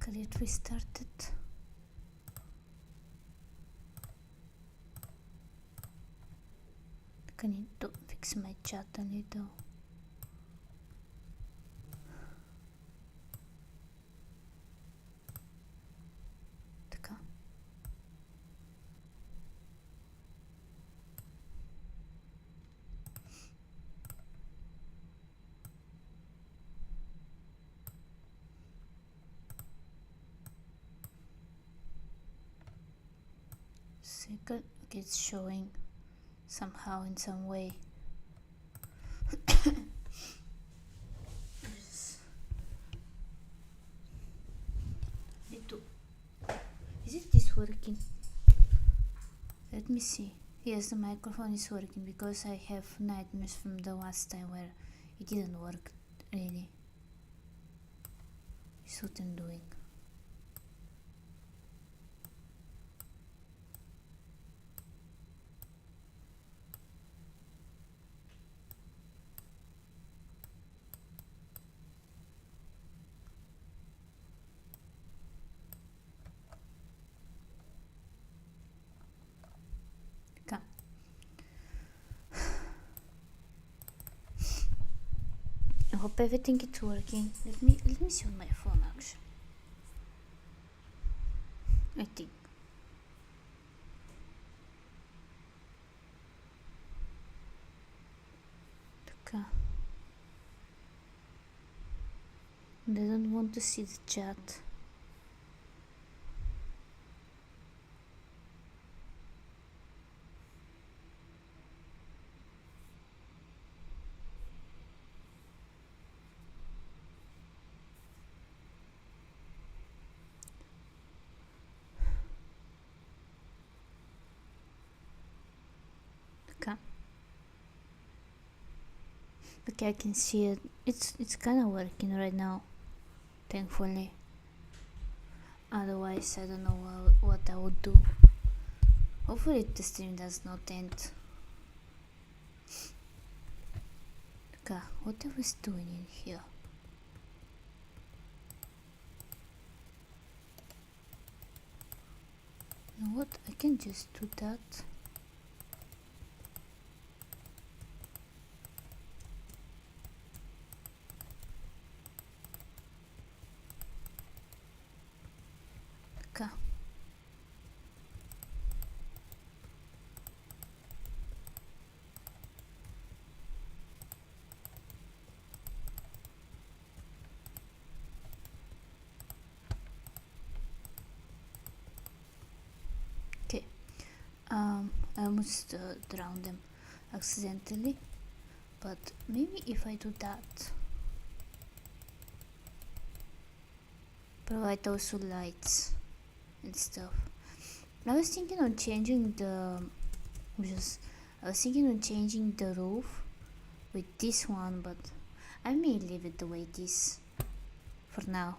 Let restart it. I need to fix my chat a little. Така. Second, okay, it's showing somehow in some way. Is this working? Let me see. Yes, the microphone is working because I have nightmares from the last time where it didn't work really. It's what I'm doing. I hope everything is working. Let me see on my phone actually. I think. Okay. I don't want to see the chat. Okay, I can see it. It's kind of working right now, thankfully. Otherwise, I don't know what I would do. Hopefully, the stream does not end. Okay, what I was doing in here? You know what? I can just do that. Okay. I almost drowned them accidentally, but maybe if I do that, provide also lights and stuff. I was thinking on changing the roof with this one, but I may leave it the way it is for now.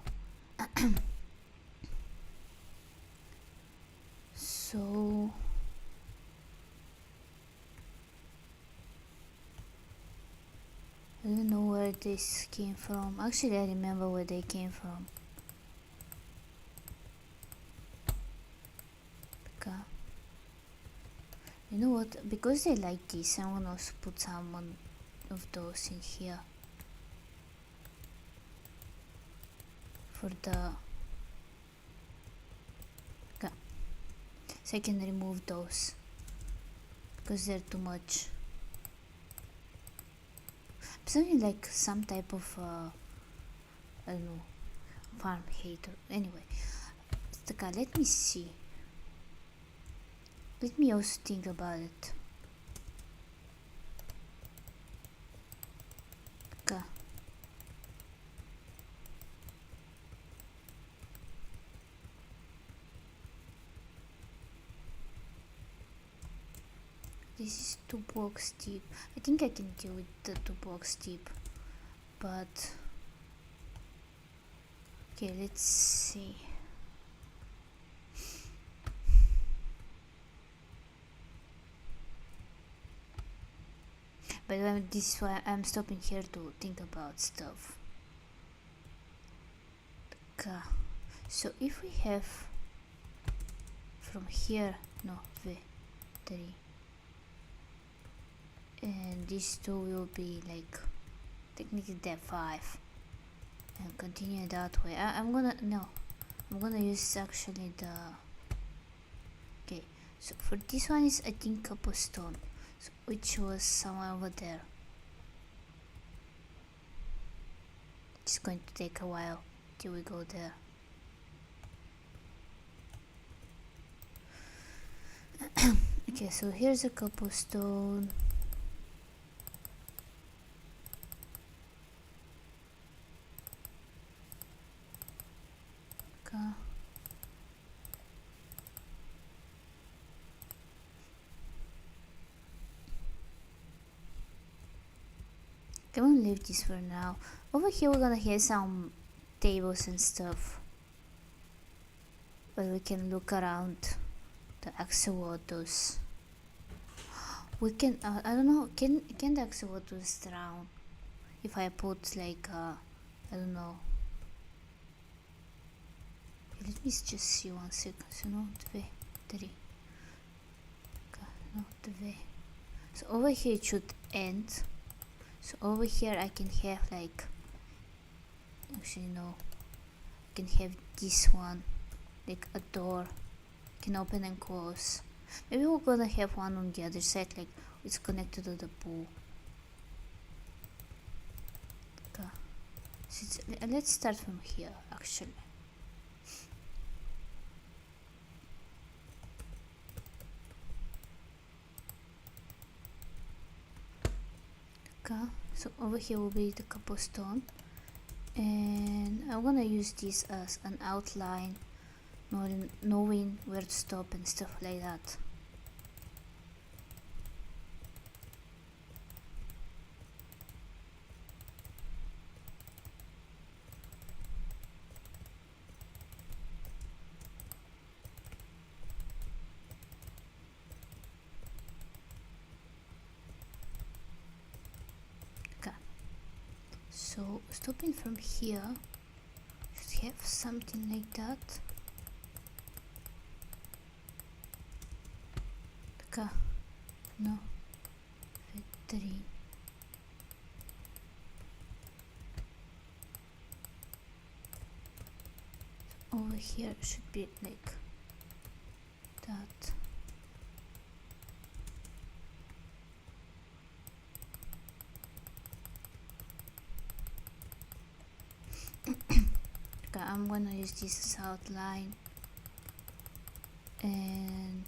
So I don't know where this came from. Actually, I remember where they came from. Okay. You know what? Because they like this, I'm gonna also put some of those in here. For the... Okay. So I can remove those. Because they're too much. Something like some type of I don't know, farm hater. Anyway, let me see. Let me also think about it. Okay. This is 2 blocks deep. I think I can deal with the 2 blocks deep, but okay, let's see. But this is why I'm stopping here to think about stuff. Okay. So if we have from here, no, v3, and these two will be like technically d5 and continue that way. I'm gonna use actually the, okay, so for this one is I think cobblestone, so which was somewhere over there. It's going to take a while till we go there. Okay, so here's a cobblestone. Okay. I'm gonna leave this for now. Over here we're gonna have some tables and stuff, but we can look around the axolotls. We can, I don't know, can the axolotls drown if I put like I don't know. Let me just see 1 second. So no, 2, 3. Okay, no, 2. So over here it should end. So over here I can have like, actually no, I can have this one, like a door, can open and close. Maybe we're gonna have one on the other side, like it's connected to the pool. Okay, so let's start from here actually. Okay, so over here will be the cobblestone, and I'm gonna use this as an outline, knowing where to stop and stuff like that. So stopping from here should have something like that. Okay, no, 3. So over here should be like that. Okay, I'm gonna use this as outline, and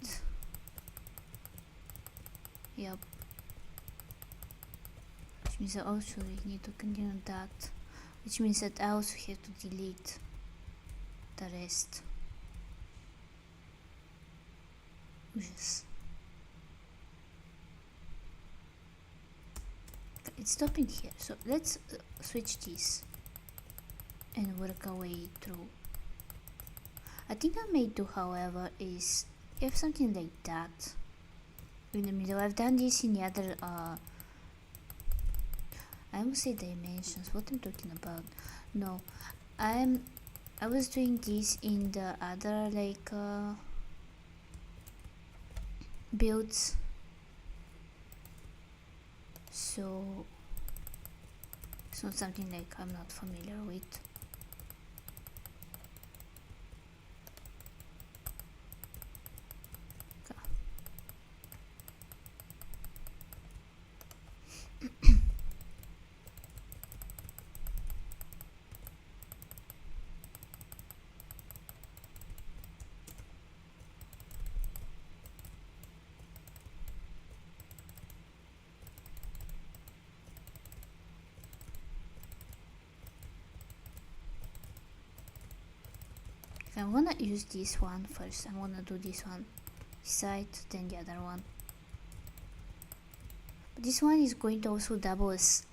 yep, which means I also need to continue that, which means that I also have to delete the rest. Yes. Okay, it's stopping here, so let's switch this and work our way through. I think I may do, however, is if something like that in the middle. I've done this in the other I would say dimensions, what I'm talking about. No, I was doing this in the other like builds, so it's not something like I'm not familiar with. I'm gonna use this one first. I'm gonna do this one side, then the other one. But this one is going to also double as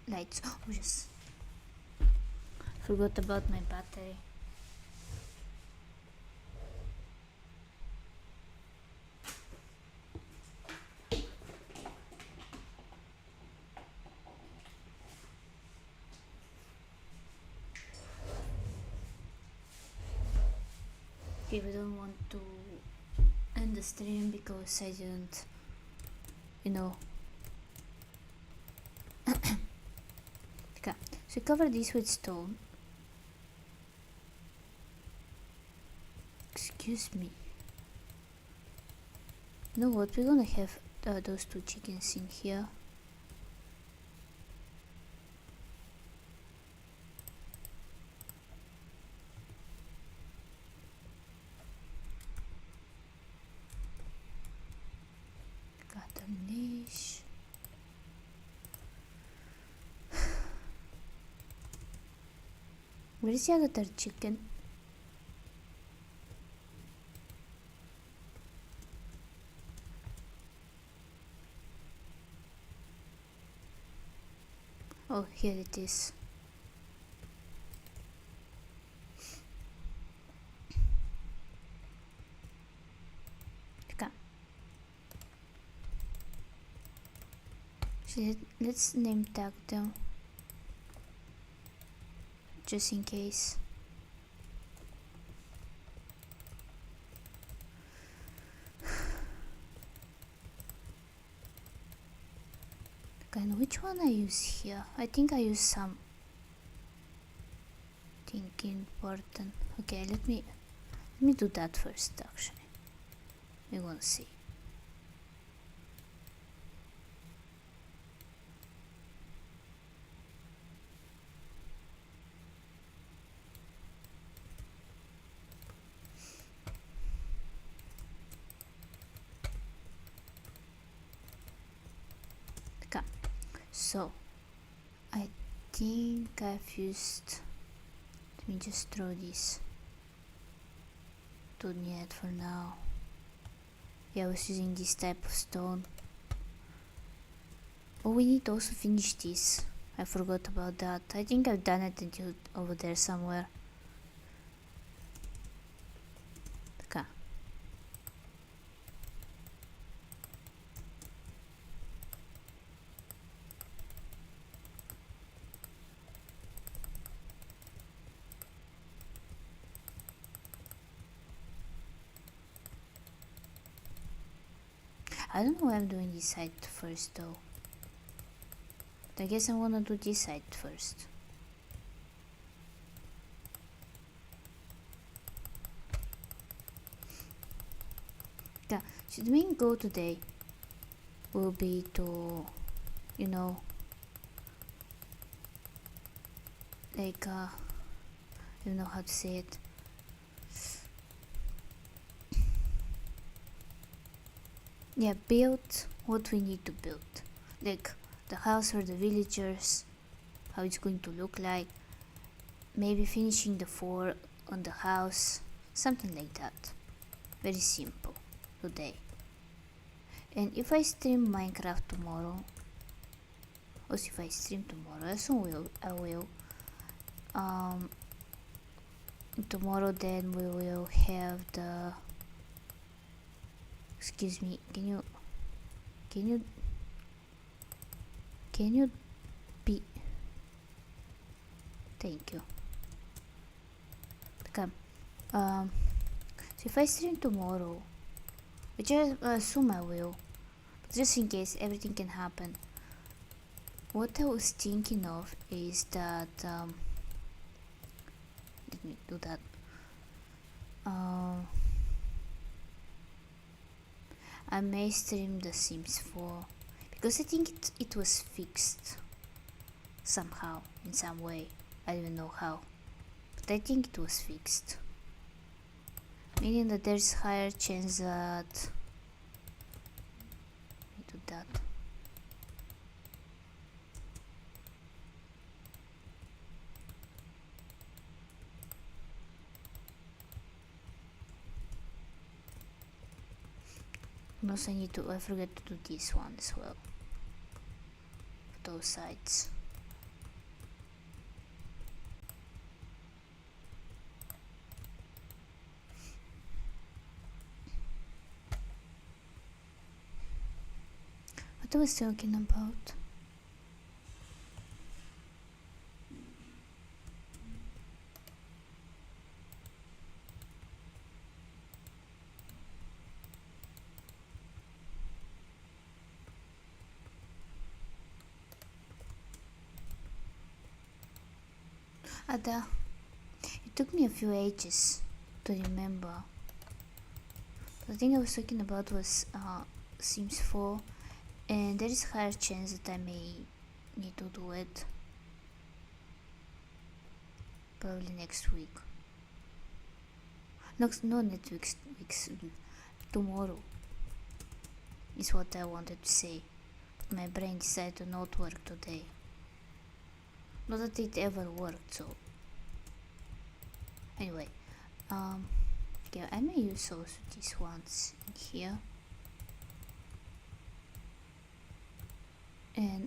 lights. Oh yes, forgot about my battery. Okay, we don't want to end the stream because I didn't, you know. Okay, so cover this with stone. Excuse me. You know what? We're gonna have those two chickens in here. Got a leash. Where is the other chicken? Oh, here it is. Okay. So let's name tag them. Just in case. Okay, and which one I use here? I think I use some. Think important. Okay, let me do that first. Actually, we're gonna see. Okay, so I think I've used. Let me just throw this. Don't need it for now. Yeah, I was using this type of stone. Oh, we need to also finish this. I forgot about that. I think I've done it until over there somewhere. Okay. I don't know why I'm doing this side first though. But I guess I'm gonna do this side first. Yeah, so the main goal today will be to, you know, like, I don't know how to say it. Yeah, build what we need to build. Like the house for the villagers, how it's going to look like. Maybe finishing the floor on the house, something like that. Very simple today. And if I stream Minecraft tomorrow, also if I stream tomorrow, I will. Tomorrow then we will have the. Excuse me. Can you be? Thank you. Okay. So if I stream tomorrow, which I assume I will, but just in case everything can happen. What I was thinking of is that let me do that. I may stream The Sims 4 because I think it was fixed somehow, in some way. I don't know how, but I think it was fixed, meaning that there's higher chance that I do that. And also I forget to do this one as well, those sides. What I was talking about? Ada, it took me a few ages to remember. The thing I was talking about was Sims 4, and there is a higher chance that I may need to do it probably next week. No, next week's tomorrow is what I wanted to say. My brain decided to not work today. Not that it ever worked, so anyway, okay, I may use also these ones in here, and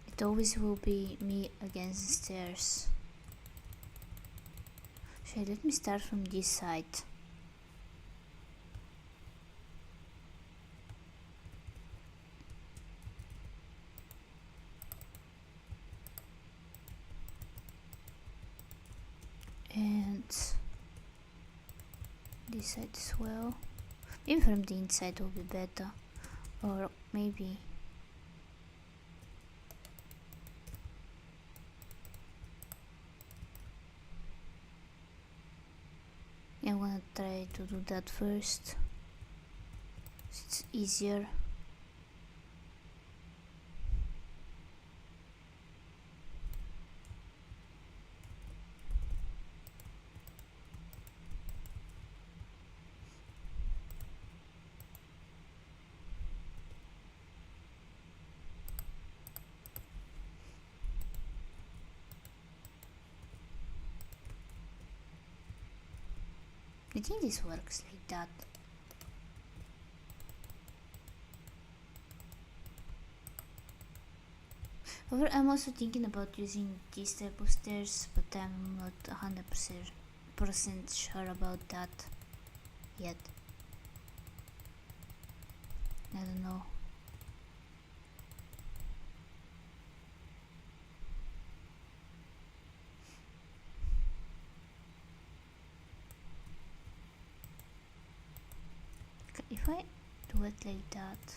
it always will be me against the stairs. So let me start from this side. And this side as well. Maybe from the inside will be better, or maybe I wanna try to do that first. It's easier. I think this works like that. However, I'm also thinking about using this type of stairs, but I'm not 100% sure about that yet. I don't know. If I do it like that,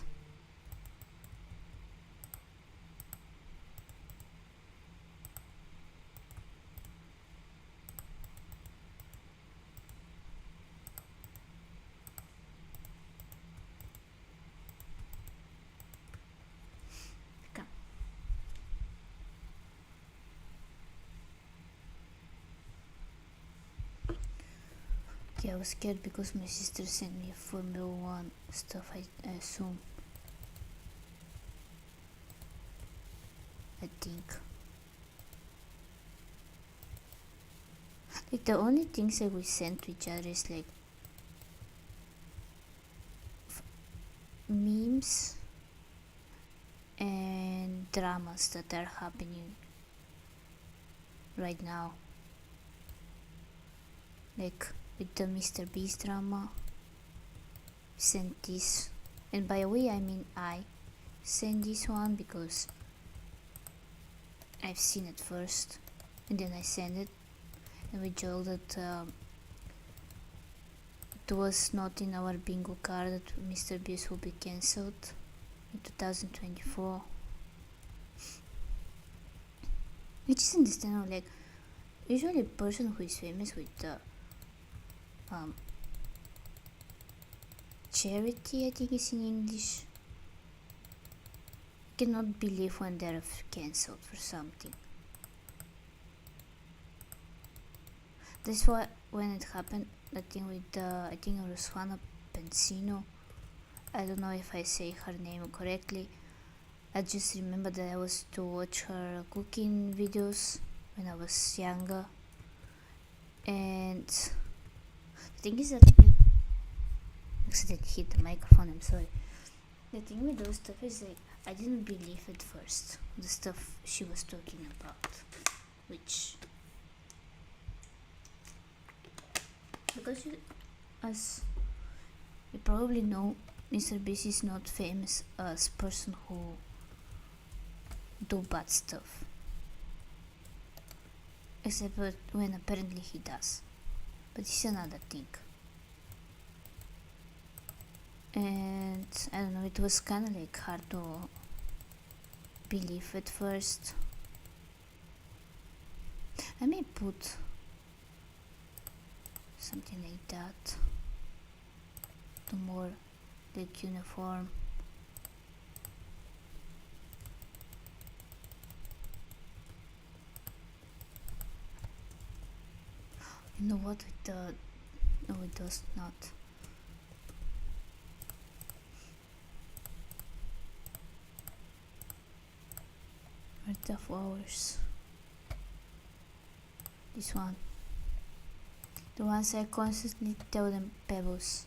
okay. Okay, I was scared because my sister sent me Formula 1 stuff, I assume. I think. Like the only things that we send to each other is like memes and dramas that are happening right now. Like with the Mr. Beast drama, sent this, and by the way, I mean I sent this one because I've seen it first, and then I sent it, and we joked that it was not in our bingo card that Mr. Beast will be cancelled in 2024, which is understandable. Like usually a person who is famous with the charity, I think is in English, cannot believe when they're cancelled for something. That's why when it happened, that thing with I think it was Juana Pensino, I don't know if I say her name correctly. I just remember that I was to watch her cooking videos when I was younger, and the thing is that accidentally hit the microphone, I'm sorry. The thing with those stuff is like I didn't believe at first the stuff she was talking about, which because as you probably know, Mr. Beast is not famous as person who do bad stuff, except when apparently he does, but it's another thing. And I don't know, it was kind of like hard to believe at first. I may put something like that to more like uniform. You know what, no, it does not. Where the flowers? This one. The ones I constantly tell them pebbles.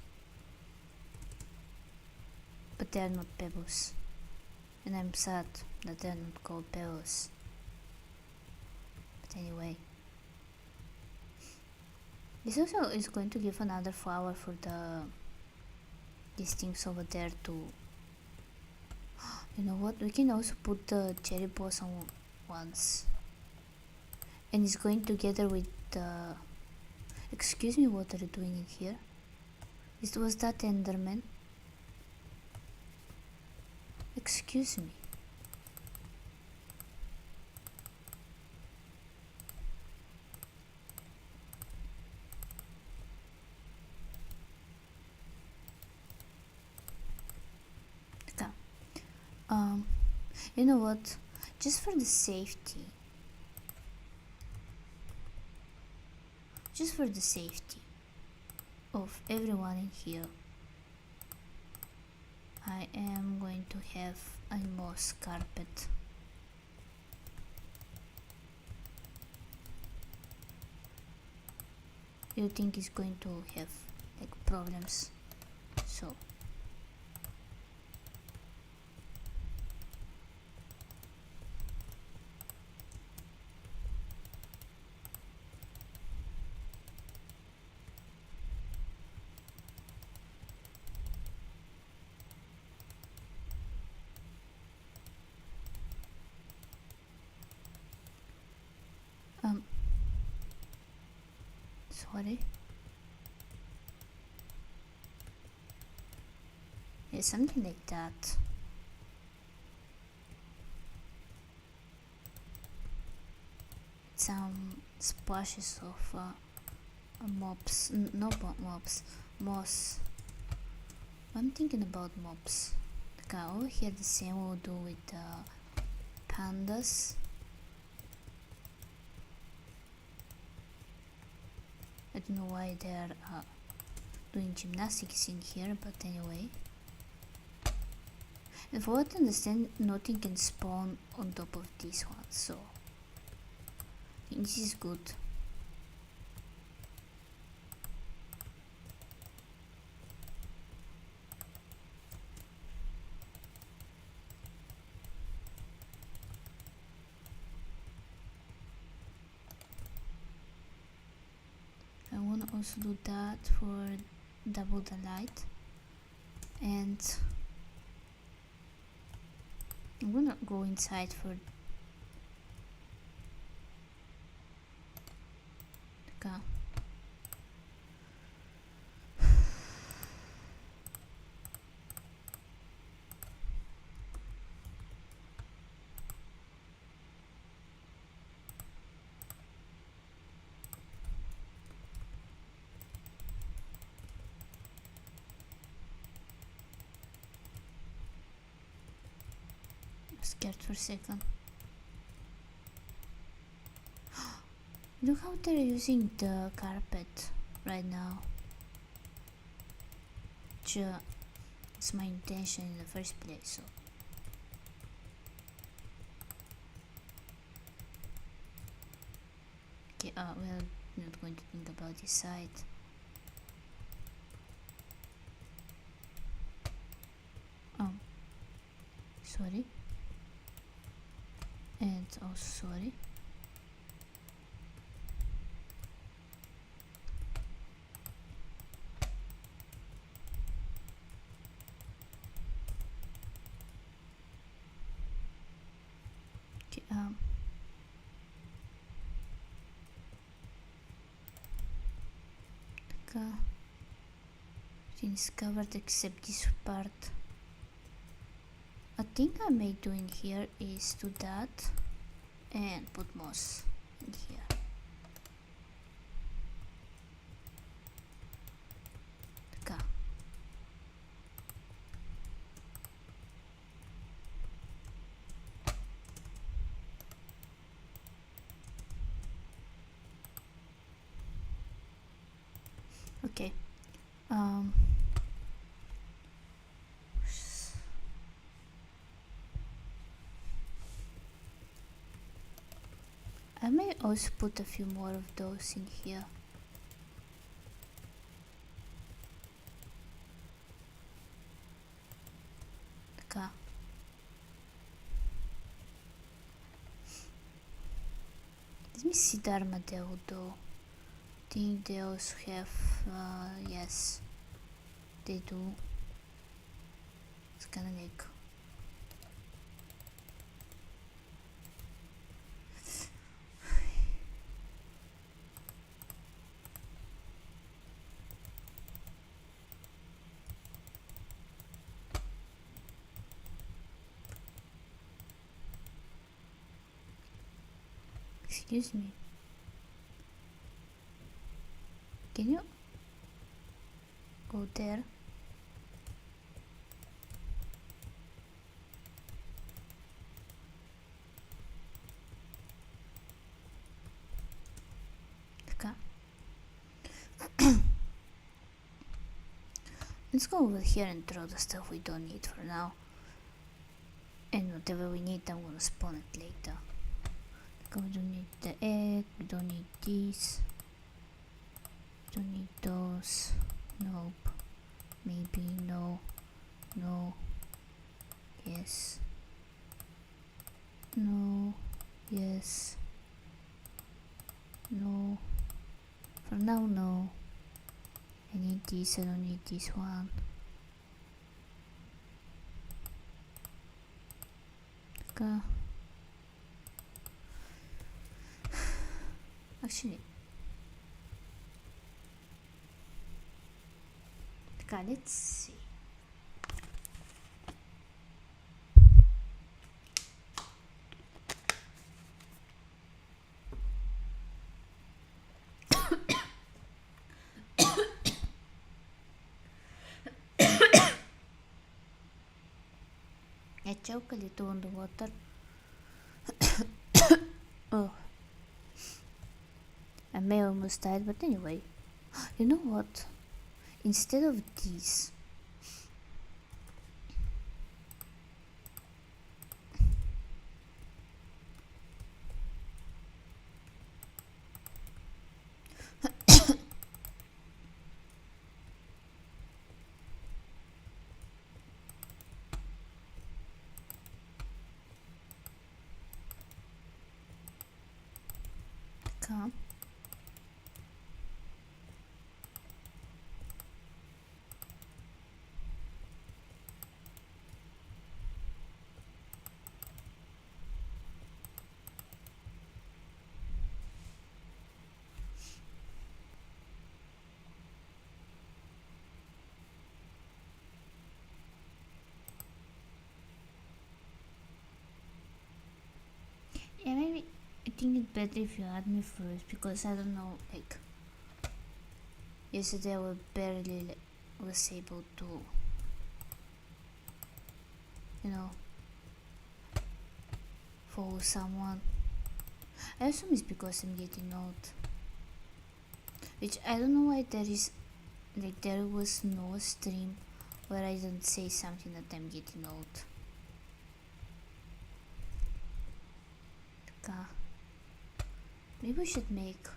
But they are not pebbles. And I'm sad that they are not called pebbles. But anyway. This also is going to give another flower for these things over there too. You know what? We can also put the cherry blossom ones. And it's going together with the... Excuse me, what are you doing in here? Was that Enderman? Excuse me. Okay. You know what? Just for the safety. Just for the safety of everyone in here, I am going to have a moss carpet. You think it's going to have like problems? So sorry. Yeah, something like that. Some splashes of mobs, mobs, moss. I'm thinking about mobs. Okay, over here the same we'll do with the pandas. I don't know why they're doing gymnastics in here, but anyway. And for what I understand, nothing can spawn on top of this one, so I think this is good. I want to also do that for double the light, and I'm gonna go inside for the car. Scared for a second. Look how they're using the carpet right now. It's my intention in the first place, so. Okay, well, not going to think about this side. Sorry. And also sorry. Okay, everything is covered except this part. I think I may do in here is do that and put moss in here. Така. Okay. I may also put a few more of those in here. Така. Let me see the armadillo though. I think they also have, yes, they do. It's kinda like excuse me. Can you go there? Okay. Let's go over here and throw the stuff we don't need for now. And whatever we need, I'm gonna spawn it later. We don't need the egg, we don't need these. We don't need those. Nope. Maybe, no. No. Yes. No. Yes. No. For now, no. I need this, I don't need this one. Okay. Actually, okay, let's see. I choke a little on the water. Oh, I may almost died, but anyway. You know what? Instead of these, come. Yeah, maybe I think it's better if you add me first because I don't know, like yesterday I barely was able to, you know, follow someone. I assume it's because I'm getting old, which I don't know why there is, like there was no stream where I didn't say something that I'm getting old. Maybe we should make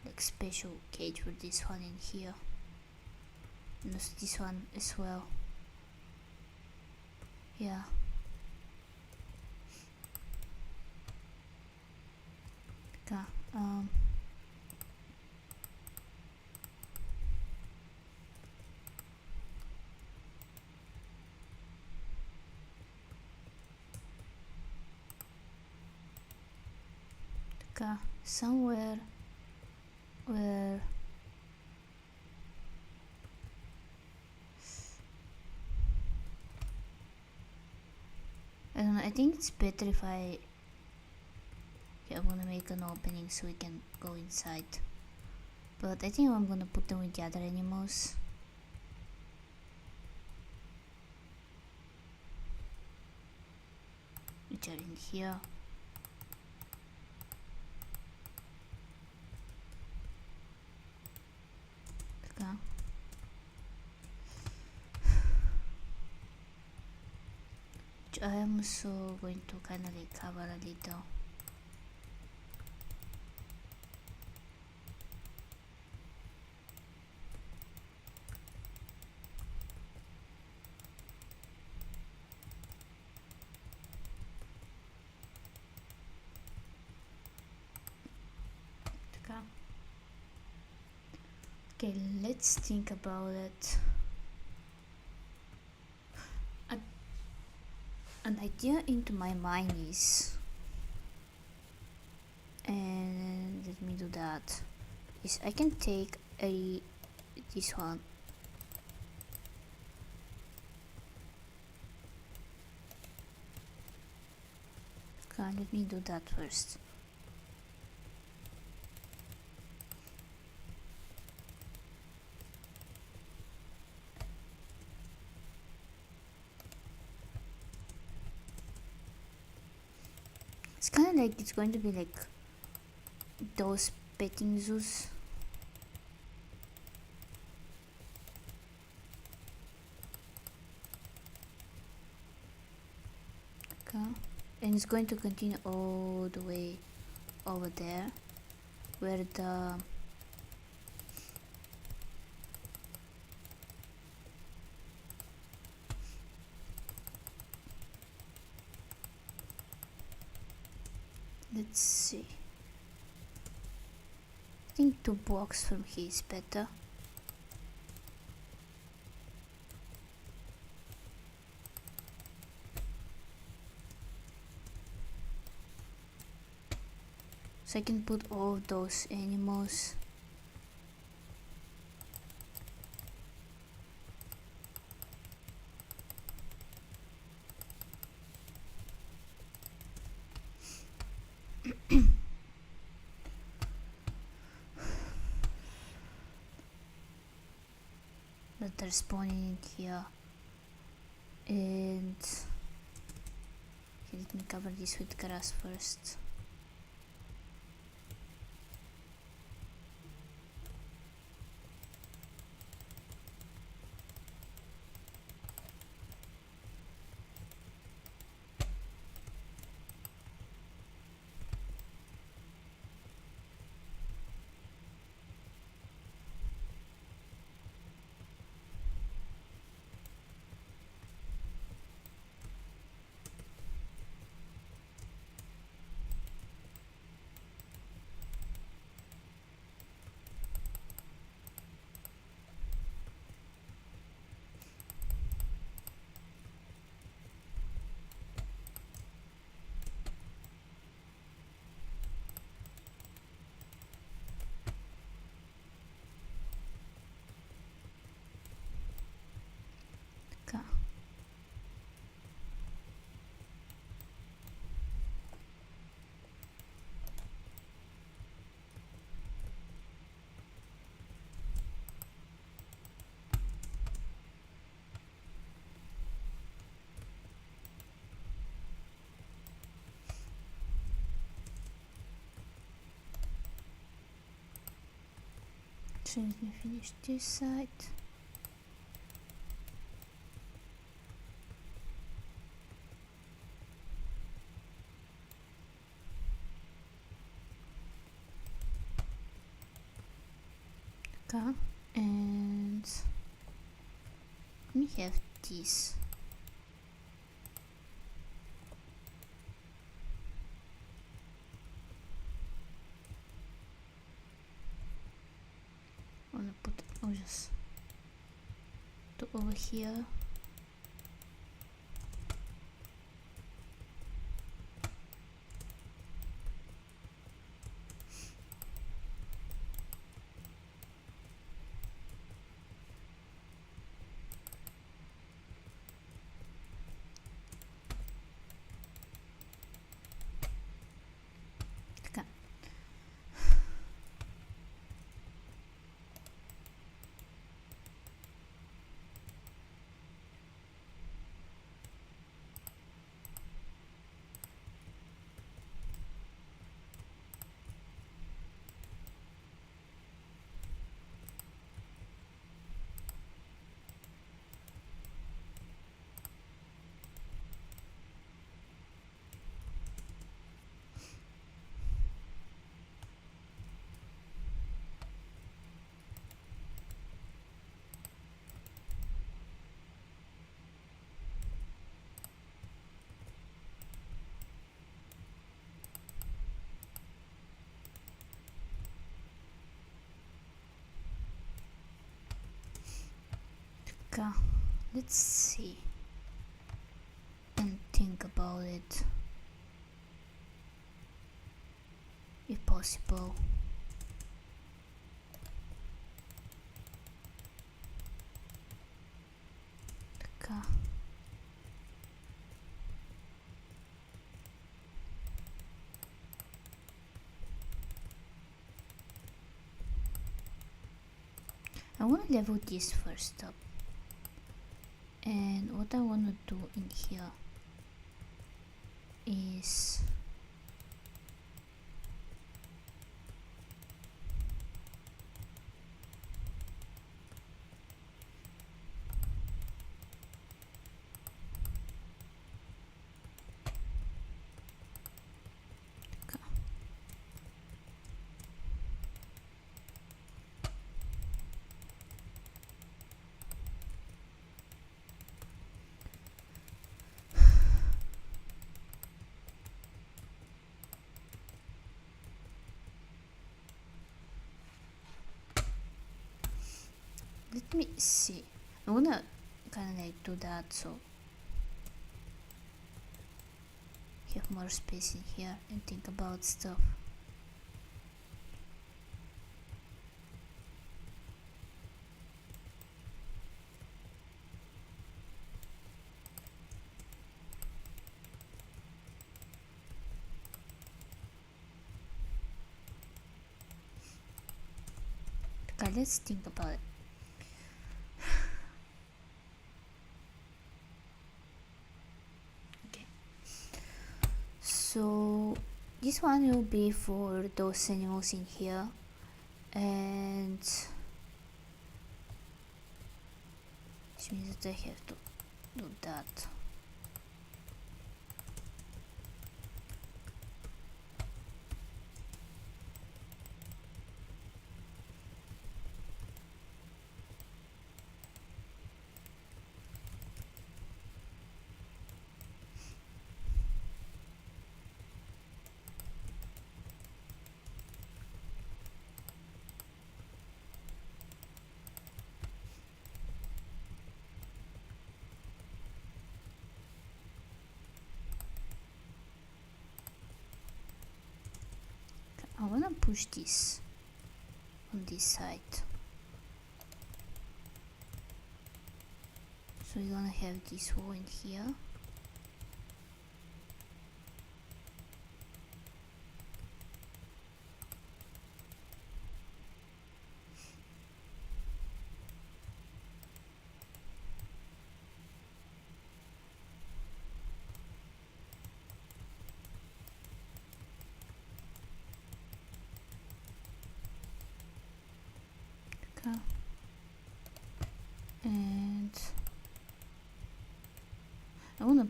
like special cage for this one in here. And also this one as well. Yeah. Okay. Somewhere where I don't know, I think it's better if I wanna make an opening so we can go inside. But I think I'm gonna put them with the other animals. Which are in here. Okay. Which I am also going to kinda like cover a little. Okay, let's think about it. An idea into my mind is, and let me do that, is I can take this one. Okay, let me do that first. It's kind of like it's going to be like those petting zoos. Okay, and it's going to continue all the way over there where the let's see, I think 2 blocks from here is better. So I can put all of those animals. That they're spawning in here. And okay, let me cover this with grass first. Okay. So let me finish this side. Okay, and let me have this. I'm gonna put just to over here. Okay, let's see and think about it if possible. Okay. I want to level this first up, and what I want to do in here is let me see. I wanna kind of like do that so have more space in here and think about stuff. Okay, let's think about it. Okay, so this one will be for those animals in here, and which means that I have to do that. I wanna push this on this side. So we're gonna have this wall in here. Okay. And I wanna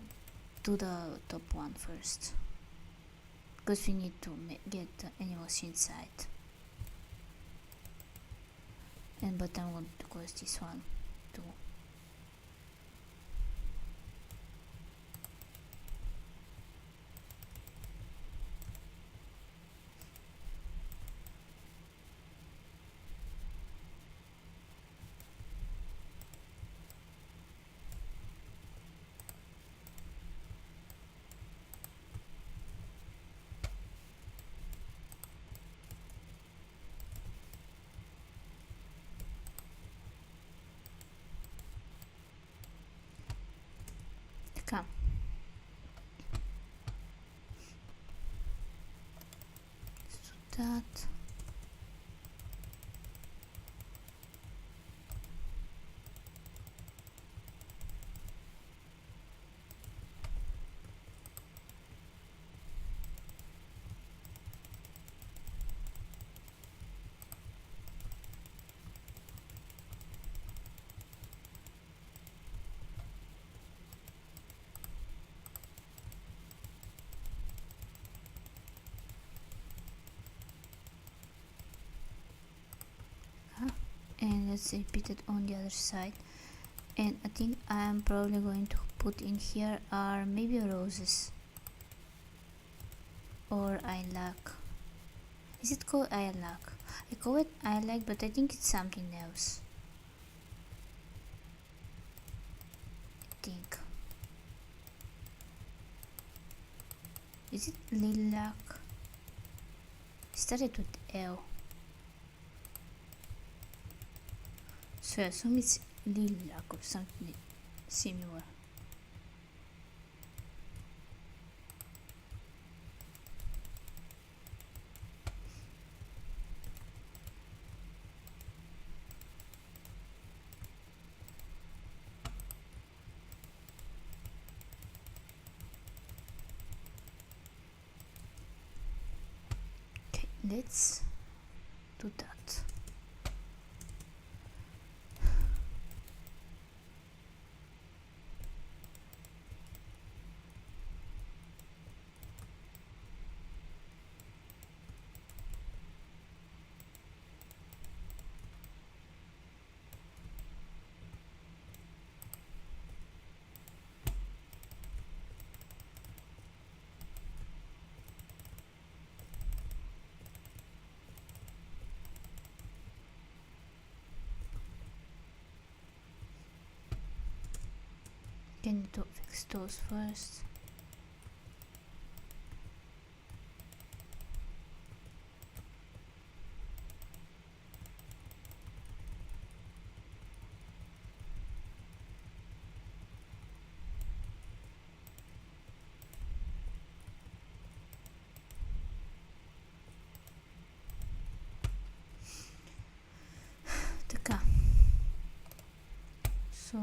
do the top one first because we need to get the animals inside. And but I want to close this one too. Come. Let's do that. And let's repeat it on the other side. And I think I'm probably going to put in here are maybe roses or lilac. Is it called lilac? I call it lilac, but I think it's something else. think. Is it lilac? Started with L. So I assume it's lilac or something similar. Okay, let's do that. Can you fix those first? Така. So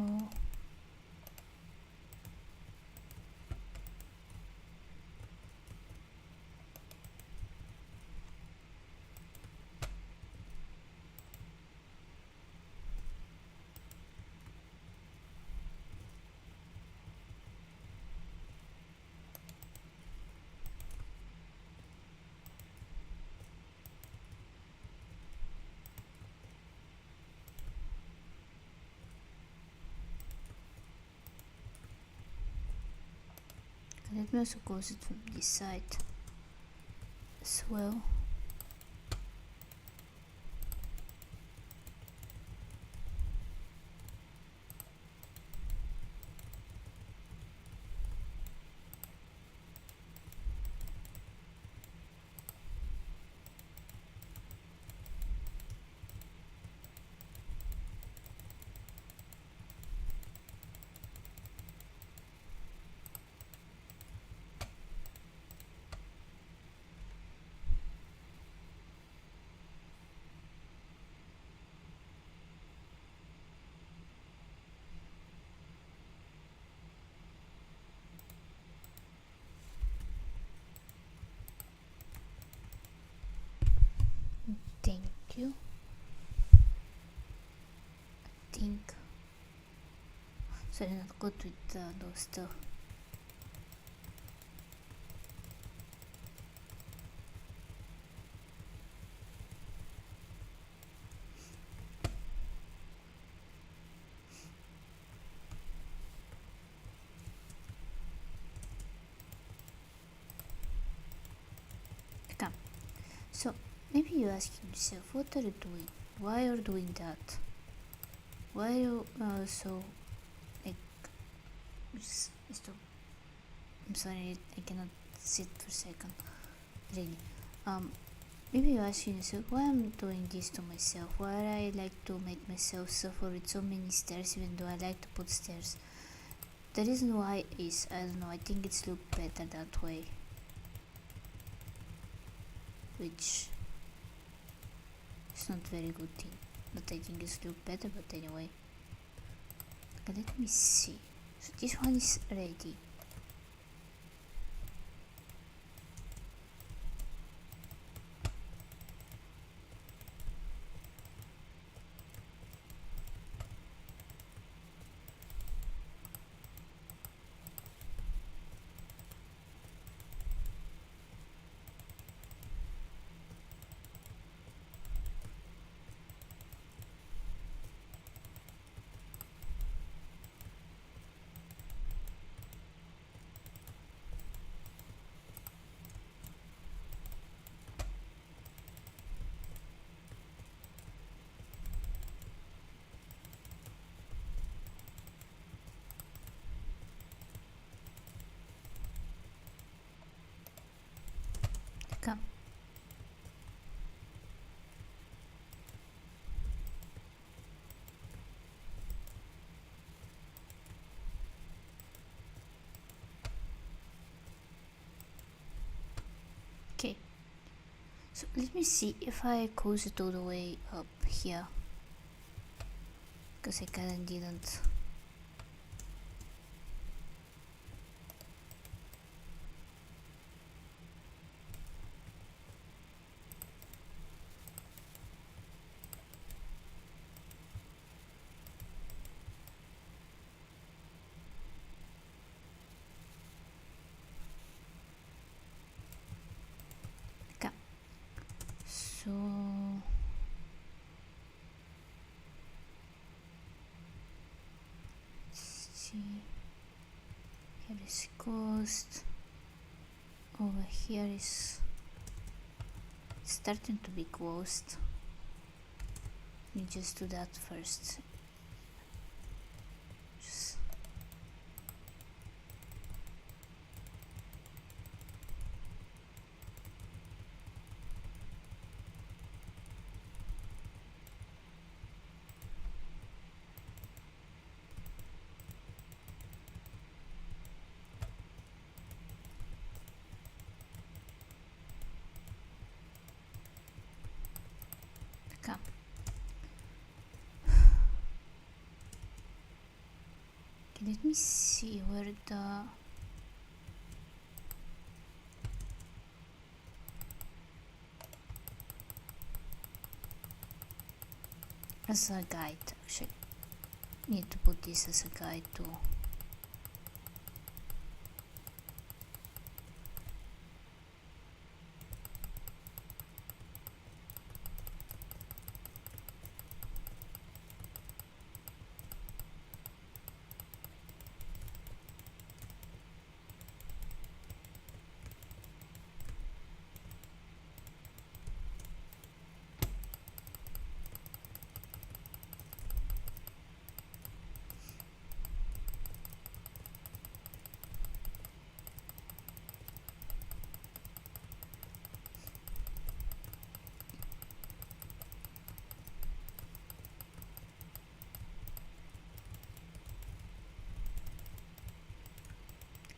let me also close it from this side as well. Thank you. I think so. I'm not good with those two. Come. So maybe you're asking yourself, what are you doing? Why are you doing that? Why are you so like? Stop. I'm sorry, I cannot sit for a second. Really. Maybe you're asking yourself, why I'm doing this to myself? Why I like to make myself suffer with so many stairs, even though I like to put stairs? The reason why is, I don't know, I think it's look better that way. Which is not very good thing. But I think it's look better, but anyway. Okay, let me see. So this one is ready. Come. Okay. So let me see if I close it all the way up here. Because I kinda didn't. Okay. So let's see. Here is coast. Over here is starting to be closed. Let me just do that first. Just come. Okay, let me see where as a guide, actually need to put this as a guide too.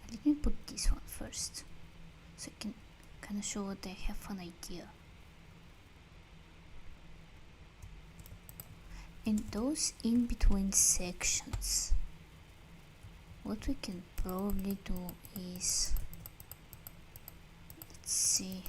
Let me put this one first, so I can kind of show what I have an idea. And those in between sections, what we can probably do is, let's see.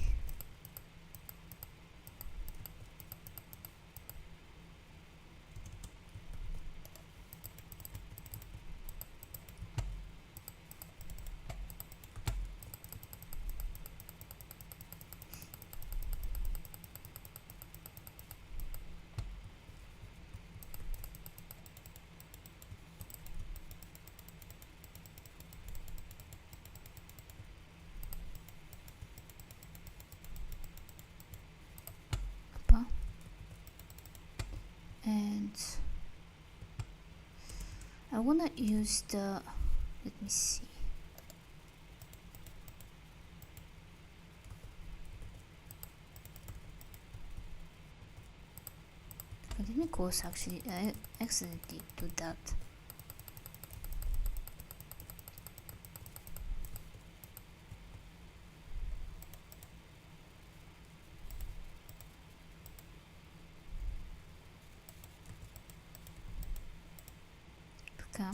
And I wanna use the, let me see. Let me close, actually, I accidentally do that. Okay.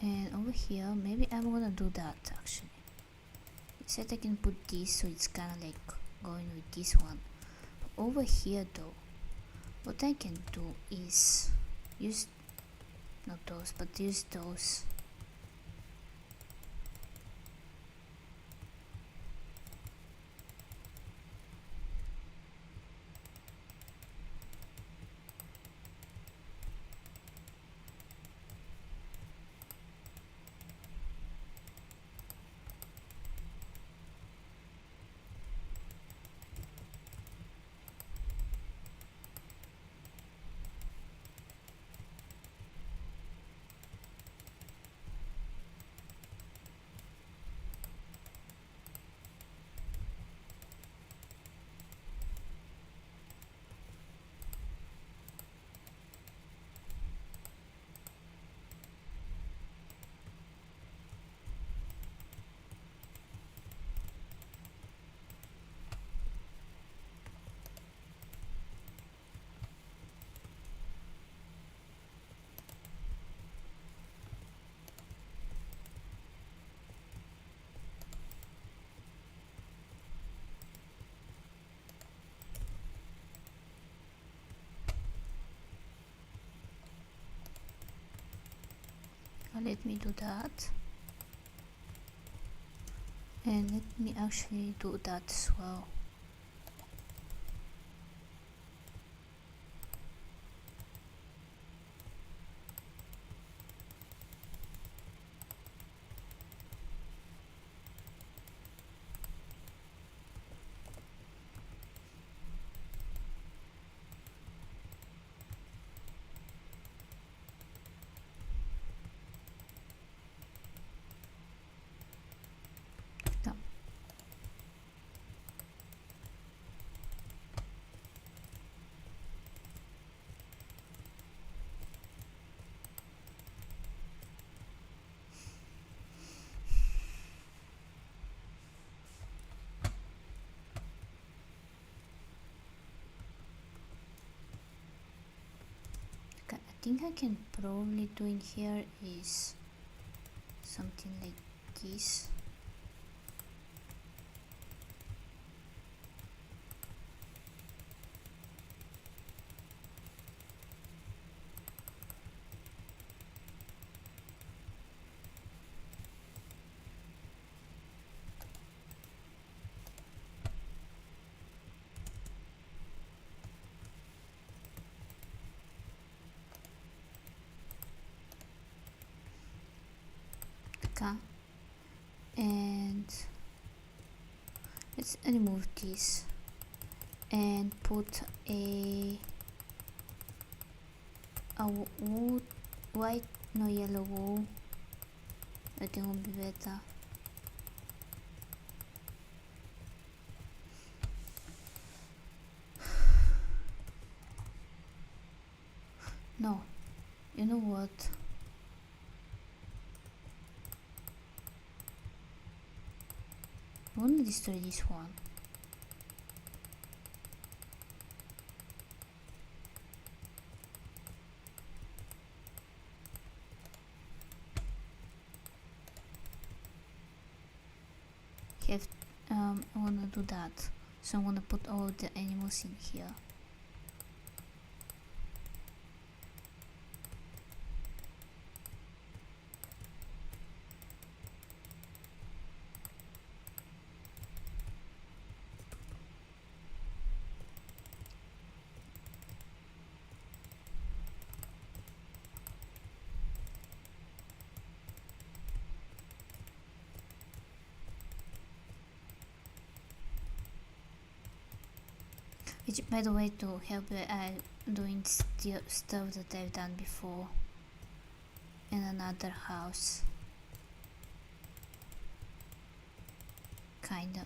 And over here, maybe I'm gonna do that actually. Instead I can put this so it's kinda like going with this one. But over here though, what I can do is use, not those, but use those. let me do that, and let me actually do that as well. I think I can probably do in here is something like this. Okay. And let's remove this and put a wood, white, no, yellow wool. I think will be better. No, you know what? I want to destroy this one. Have I wanna do that, so I'm gonna put all the animals in here. Which, by the way, to help you, I'm doing stuff that I've done before in another house. Kinda.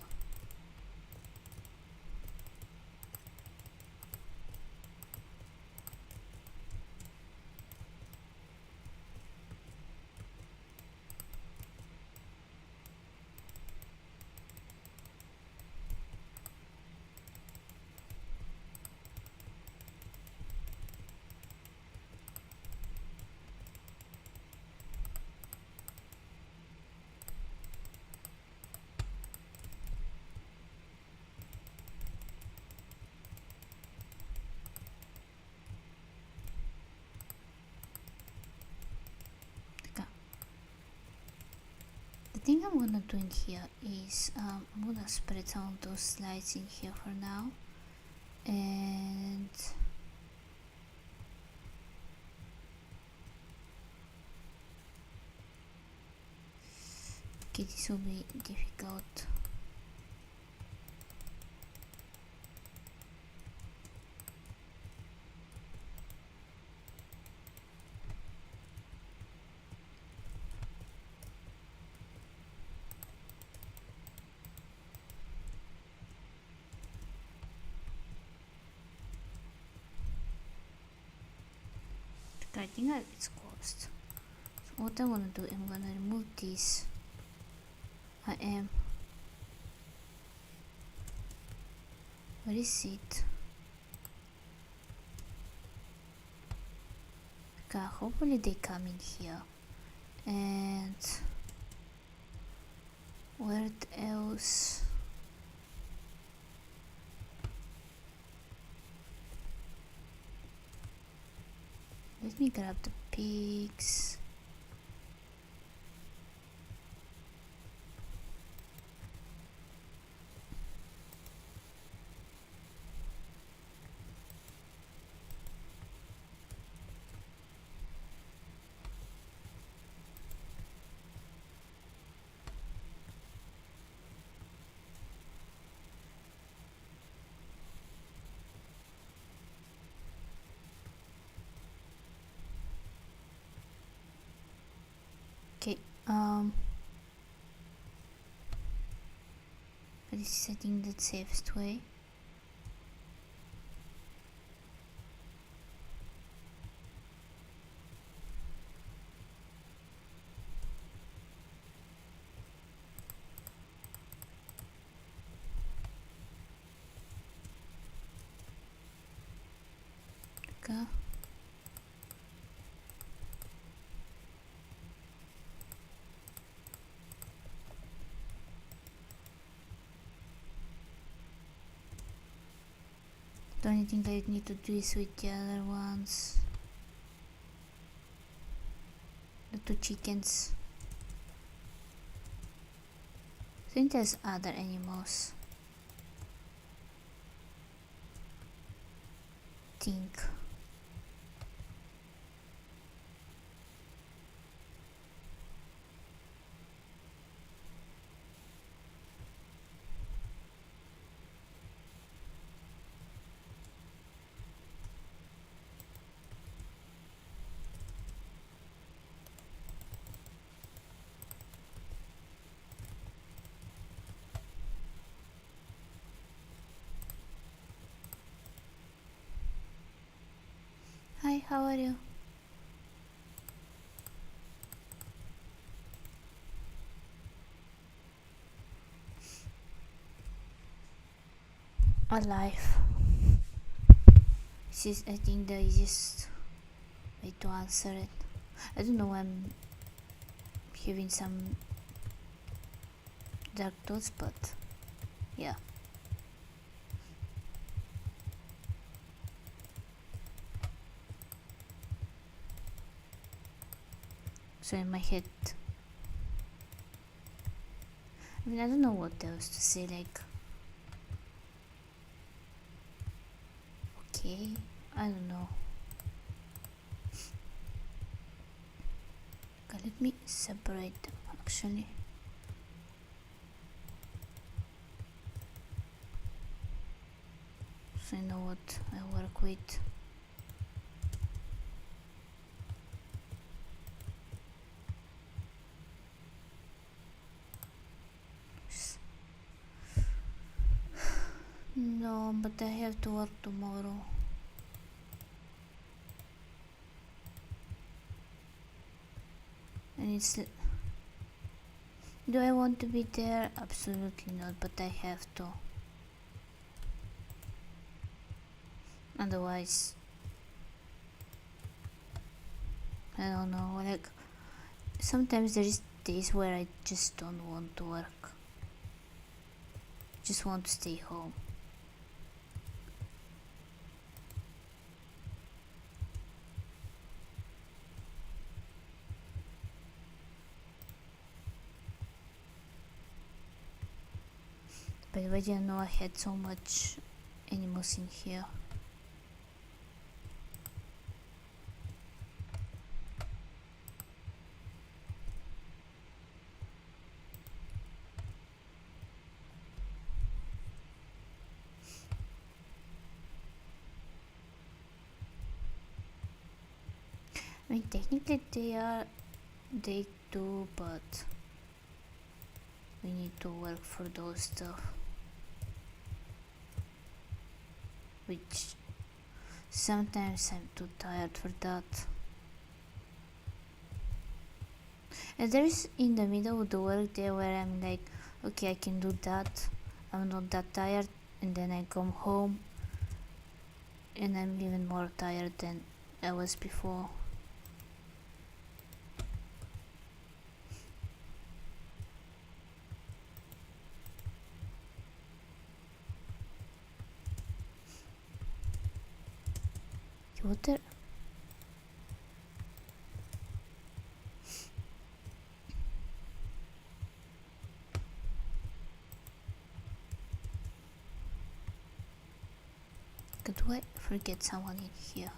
The thing I'm gonna do in here is I'm gonna spread some of those lights in here for now, and okay, this will be difficult. I think it's closed. So what I'm gonna do, I'm gonna remove this. Where is it? Okay, hopefully they come in here. And where else? Let me grab the pigs. Um, but this is I think the safest way. Okay. The only thing I need to do is with the other ones. The two chickens. I think there's other animals. Think. Hi, how are you? Alive. This is I think the easiest way to answer it. I don't know, I'm having some dark thoughts, but yeah. So in my head, I mean, I don't know what else to say, like, okay, I don't know. Okay, let me separate them actually. So I know what I work with. No, but I have to work tomorrow. And it's... Do I want to be there? Absolutely not, but I have to. Otherwise, I don't know, like, sometimes there is days where I just don't want to work. Just want to stay home. But I didn't know I had so much animals in here. I mean, technically they do, but we need to work for those stuff, which sometimes I'm too tired for that. And there is in the middle of the work there where I'm like, okay, I can do that, I'm not that tired, and then I come home and I'm even more tired than I was before. Water. Do I forget someone in here?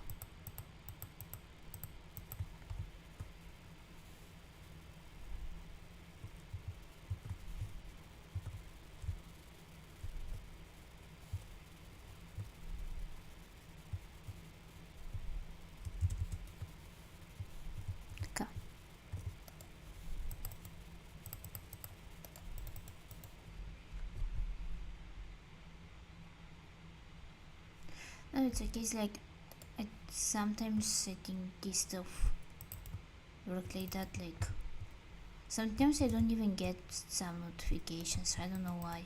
Okay. it's a case like sometimes I think this stuff work like that, like sometimes I don't even get some notifications. I don't know why.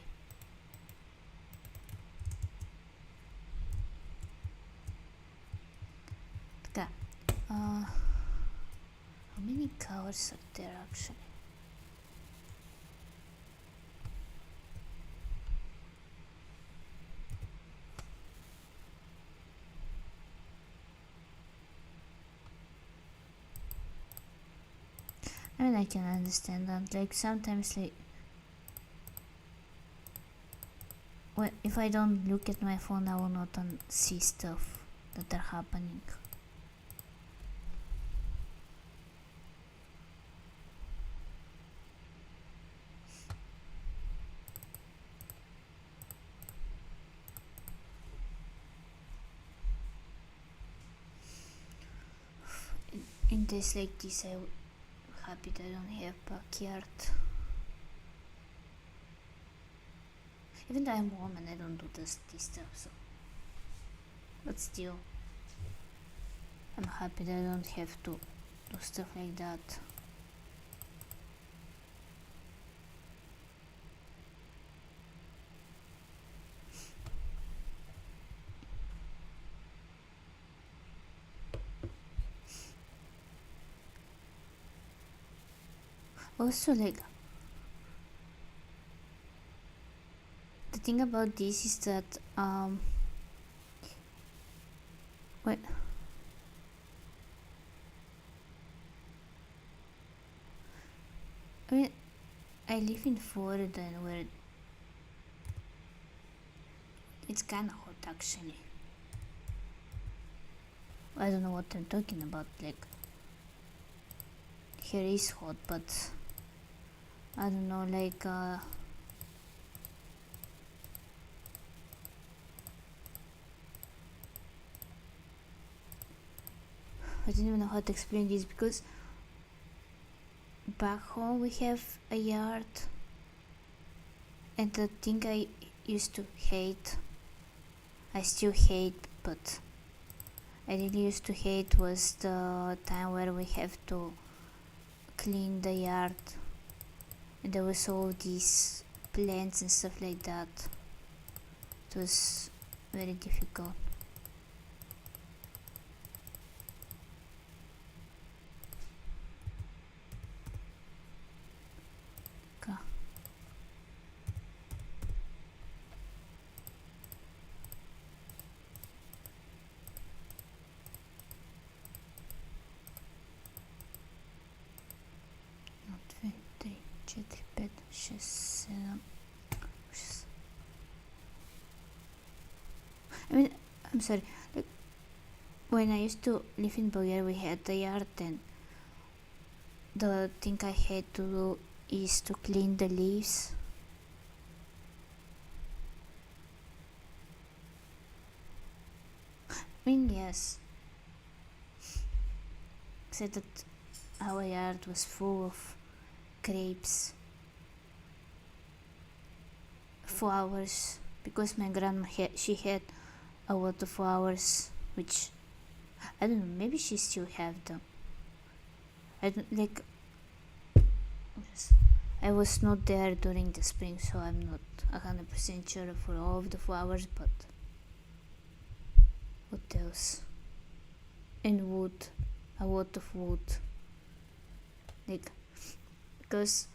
Okay. How many colors are there actually? I mean, I can understand that. Like sometimes, like if I don't look at my phone, I will not see stuff that are happening. In days like this, I'm happy that I don't have backyard. Even though I'm a woman, I don't do this stuff. So, but still, I'm happy that I don't have to do stuff like that. Also, like the thing about this is that wait. I mean, I live in Florida, and where it's kind of hot actually. I don't know what I'm talking about. Like here is hot, but I don't know. Like I don't even know how to explain this, because back home we have a yard, and the thing I used to hate, I still hate, but I really used to hate, was the time where we have to clean the yard, and there was all these plants and stuff like that. It was very difficult. Okay. Две, три, четыре, пять, шесть, seven. I mean, I'm sorry. Like, when I used to live in Bulgaria, we had the yard, and the thing I had to do is to clean the leaves. I mean, yes. Except that our yard was full of grapes, flowers, because my grandma she had a lot of flowers, which I don't know, maybe she still have them. I don't like. I was not there during the spring, so I'm not 100% sure for all of the flowers, but what else? And wood, a lot of wood. Like, because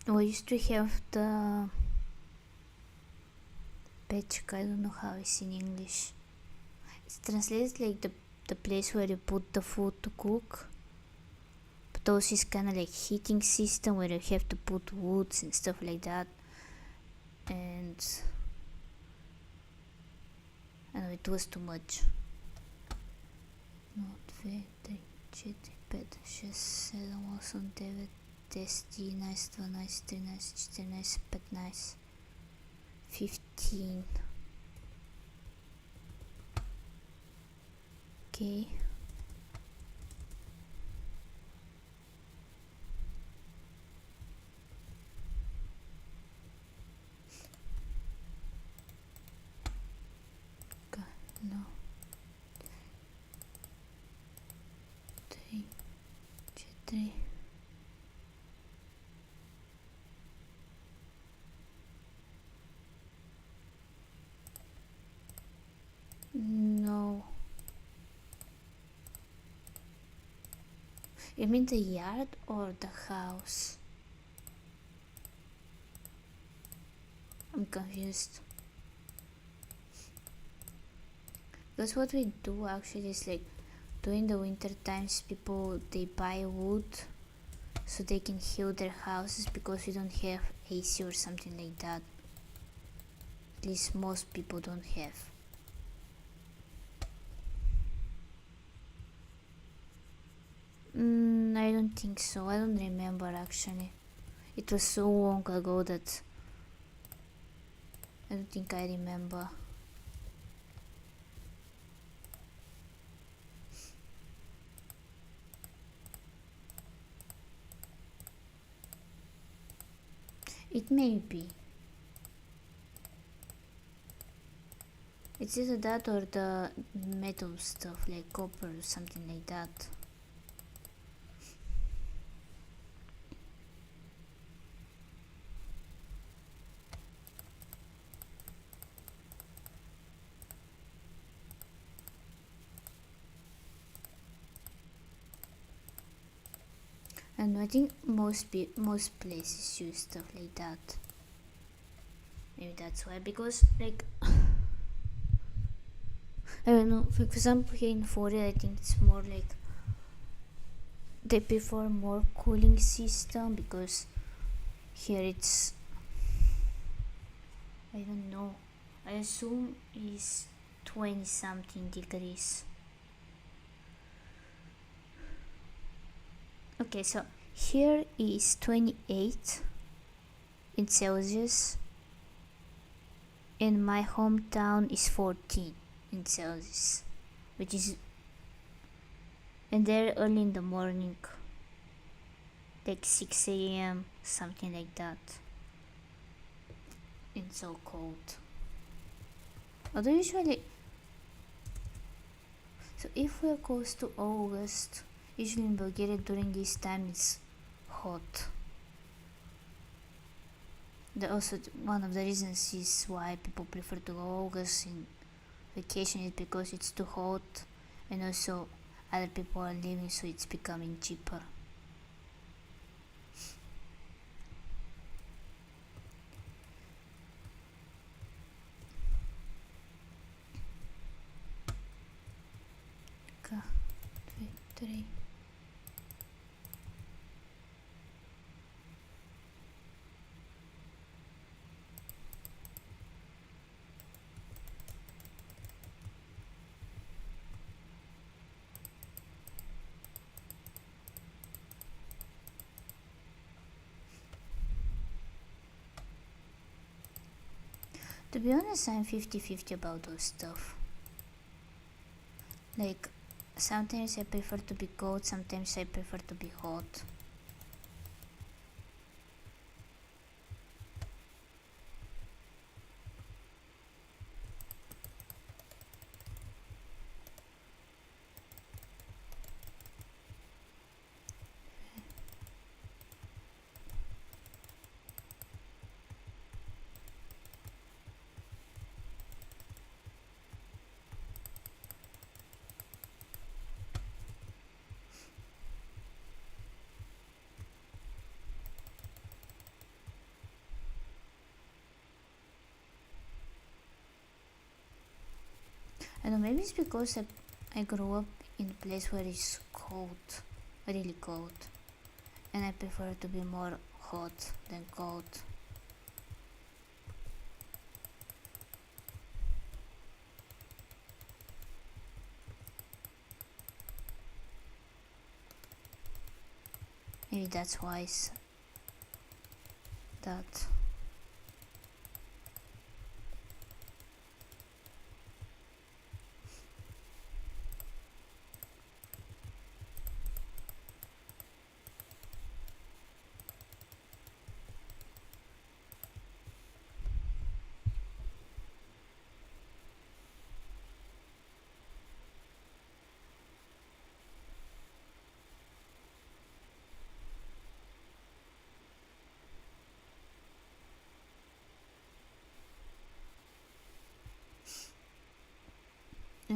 we used to have the pechka, I don't know how it's in English. It's translated like the place where you put the food to cook. But those is kind of like heating system where you have to put woods and stuff like that. And I know it was too much. 1, 2, 3, 4, 5, 6, 7, 8, 9, 10, 11, 12, 13, 14, 15. 15. Okay. 3. No. You mean the yard or the house? I'm confused. Because what we do actually is like during the winter times people they buy wood so they can heat their houses because we don't have AC or something like that. At least most people don't have. I don't think so. I don't remember actually. It was so long ago that I don't think I remember. It may be. It's either that or the metal stuff like copper or something like that. And I think most places use stuff like that. Maybe that's why, because like I don't know. For example, here in Florida, I think it's more like they prefer more cooling system because here it's I don't know. I assume it's 20 something degrees. Okay, so here is 28 in Celsius. In my hometown is 14 in Celsius, which is and they're early in the morning, like 6 a.m. something like that. It's so cold. Although usually, so if we're close to August, usually in Bulgaria during this time it's hot. Also one of the reasons is why people prefer to go August in vacation is because it's too hot, and also other people are leaving, so it's becoming cheaper. Okay, 3. To be honest, I'm 50-50 about those stuff. Like, sometimes I prefer to be cold, sometimes I prefer to be hot. I don't know, maybe it's because I grew up in a place where it's cold, really cold, and I prefer to be more hot than cold. Maybe that's why it's that.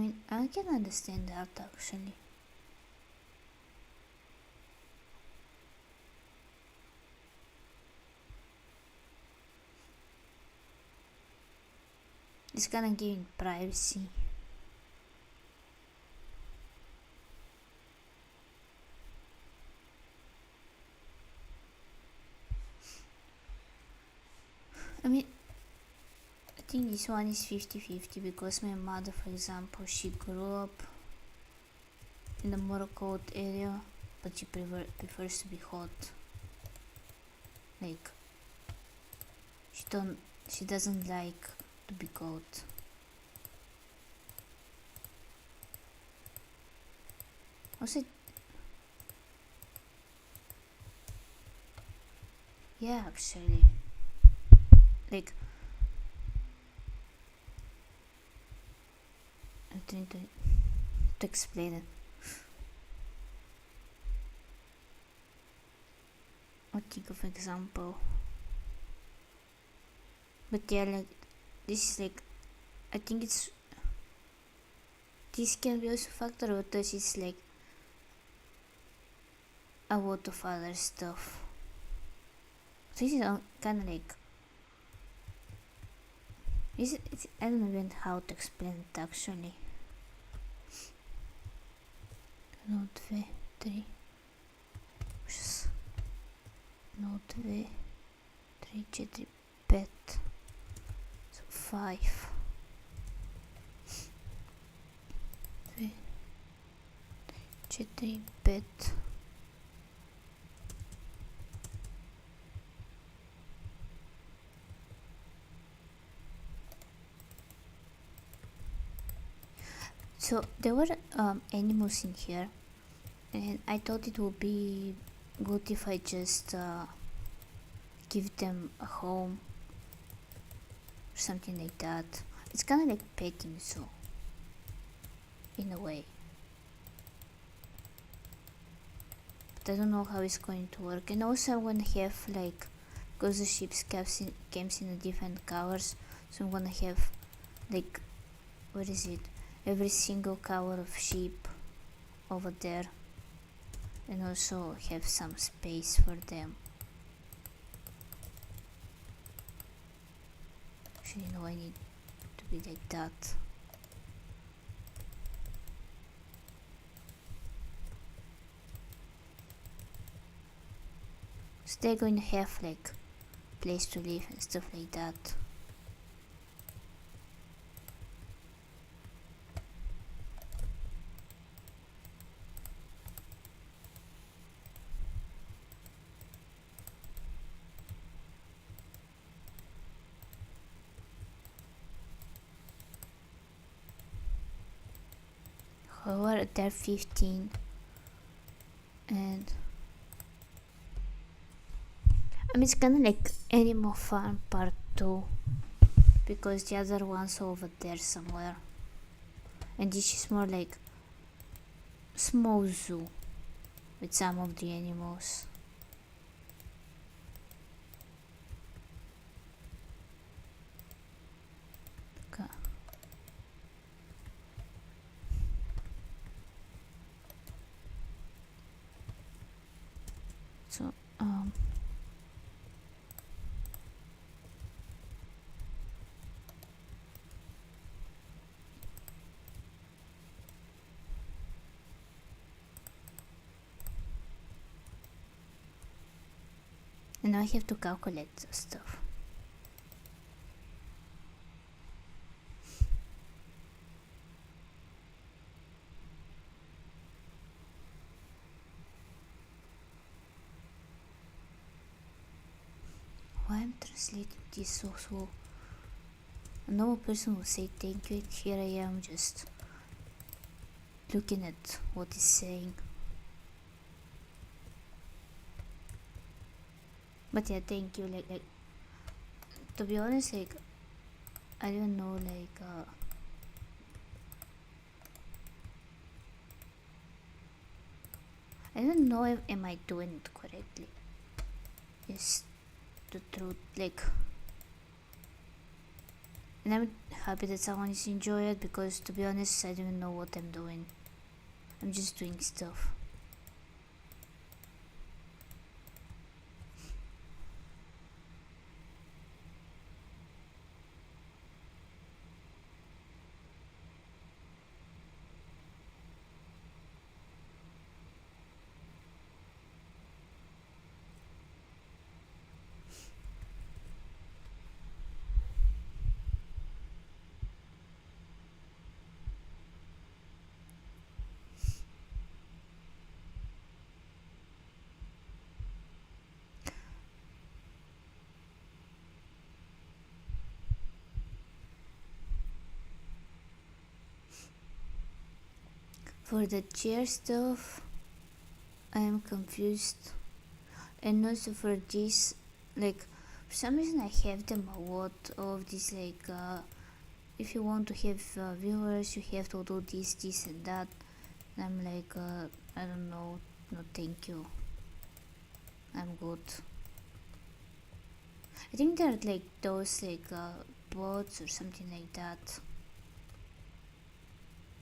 mean, I can understand that actually. It's gonna give privacy. I mean, I think this one is 50-50 because my mother, for example, she grew up in the more cold area, but she prefers to be hot. Like, she doesn't like to be cold. Also, yeah, actually, like, I'm trying to explain it. I'll think of example. But yeah, like, this is like, I think this can be also factor because it's like a lot of other stuff. So this is kind of like, I don't know even how to explain it actually. No 2, 3, 1, 2, 3, 4, 5. So 5. 2, 4, 5. So there were animals in here, and I thought it would be good if I just give them a home or something like that. It's kind of like petting, so in a way. But I don't know how it's going to work. And also I'm gonna have like, because the ships comes in different colors, so I'm gonna have like, what is it? Every single color of sheep over there, and also have some space for them. Actually, no, I need to be like that. So they're going to have like place to live and stuff like that. However, they're 15, and I mean, it's kind of like Animal Farm Part 2, because the other one's over there somewhere, and this is more like small zoo with some of the animals. Okay. So and now I have to calculate the stuff. Why I'm translating this so slow? A normal person will say thank you. Here I am just looking at what he's saying. But yeah, thank you. Like to be honest, like I don't know, like I don't know if am I doing it correctly. It's the truth. Like And I'm happy that someone is enjoying it, because to be honest, I don't even know what I'm doing. I'm just doing stuff. For the chair stuff, I am confused. And also for this, like, for some reason I have them a lot of this, like, if you want to have viewers, you have to do this and that. And I'm like, I don't know, no thank you, I'm good. I think they're like those, like, bots or something like that,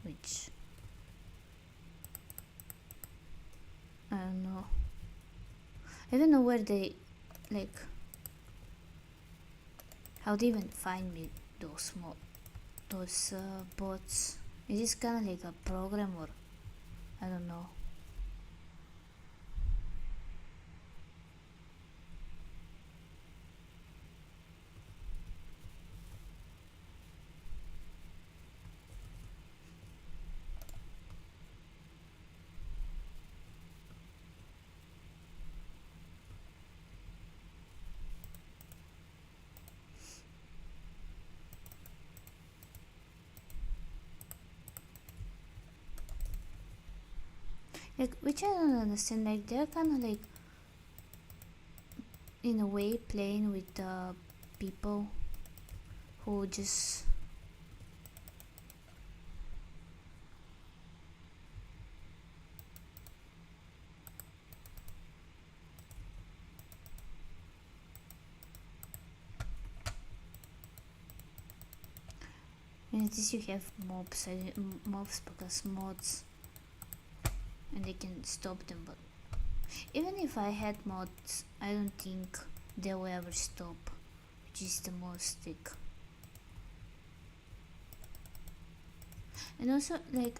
which I don't know. I don't know where they, like, how they even find me those bots. Is this kind of like a program, or I don't know. Like, which I don't understand. Like, they're kind of like, in a way, playing with the people who just, and this you have mobs. Mobs because mods, and they can stop them. But even if I had mods, I don't think they will ever stop, which is the most like. And also, like,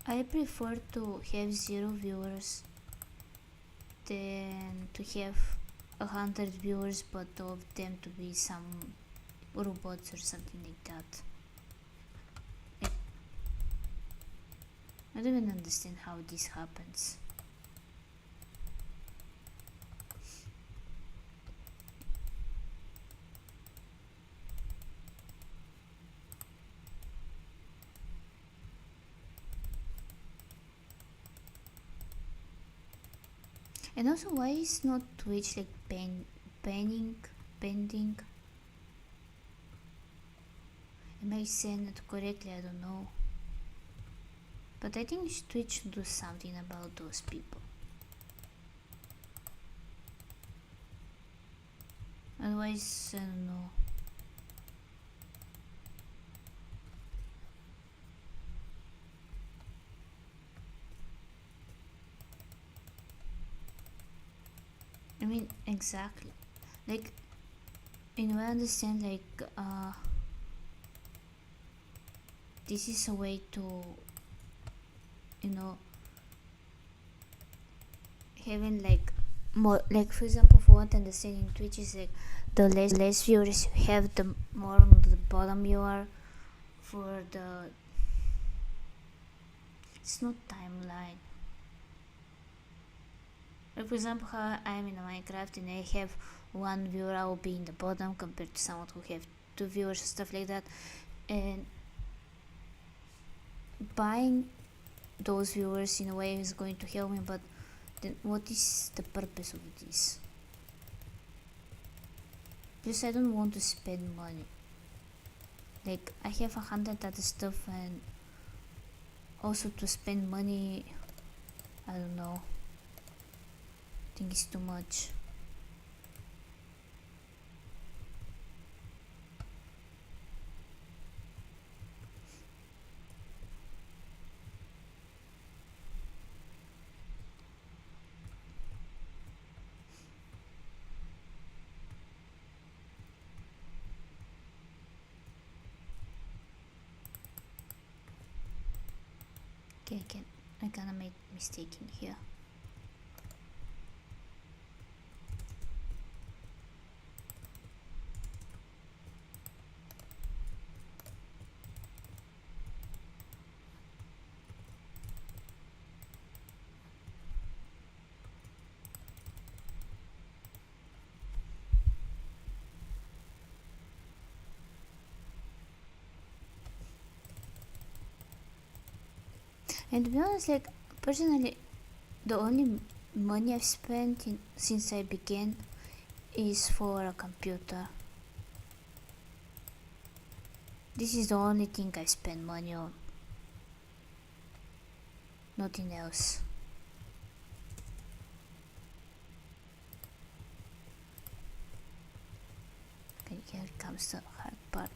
I prefer to have 0 viewers than to have 100 viewers, but of them to be some robots or something like that. Like, I don't even understand how this happens. And also, why is not Twitch like bending? Am I saying it correctly? I don't know. But I think Twitch should do something about those people. Otherwise, I don't know. I mean, exactly. Like, you know, I understand, like, this is a way to, you know, having like more, like, for example, for what I understand in Twitch is like, the less viewers you have, the more on the bottom you are. For the, it's not timeline. Like, for example, how I'm in Minecraft and I have 1 viewer, I will be in the bottom compared to someone who have 2 viewers, stuff like that. And buying those viewers in a way is going to help me, but then what is the purpose of this? Because I don't want to spend money. Like, I have 100 other stuff, and also to spend money, I don't know, I think it's too much. Okay, I gonna make mistake in here. And to be honest, like personally, the only money I've spent since I began is for a computer. This is the only thing I spend money on. Nothing else. Okay, here comes the hard part.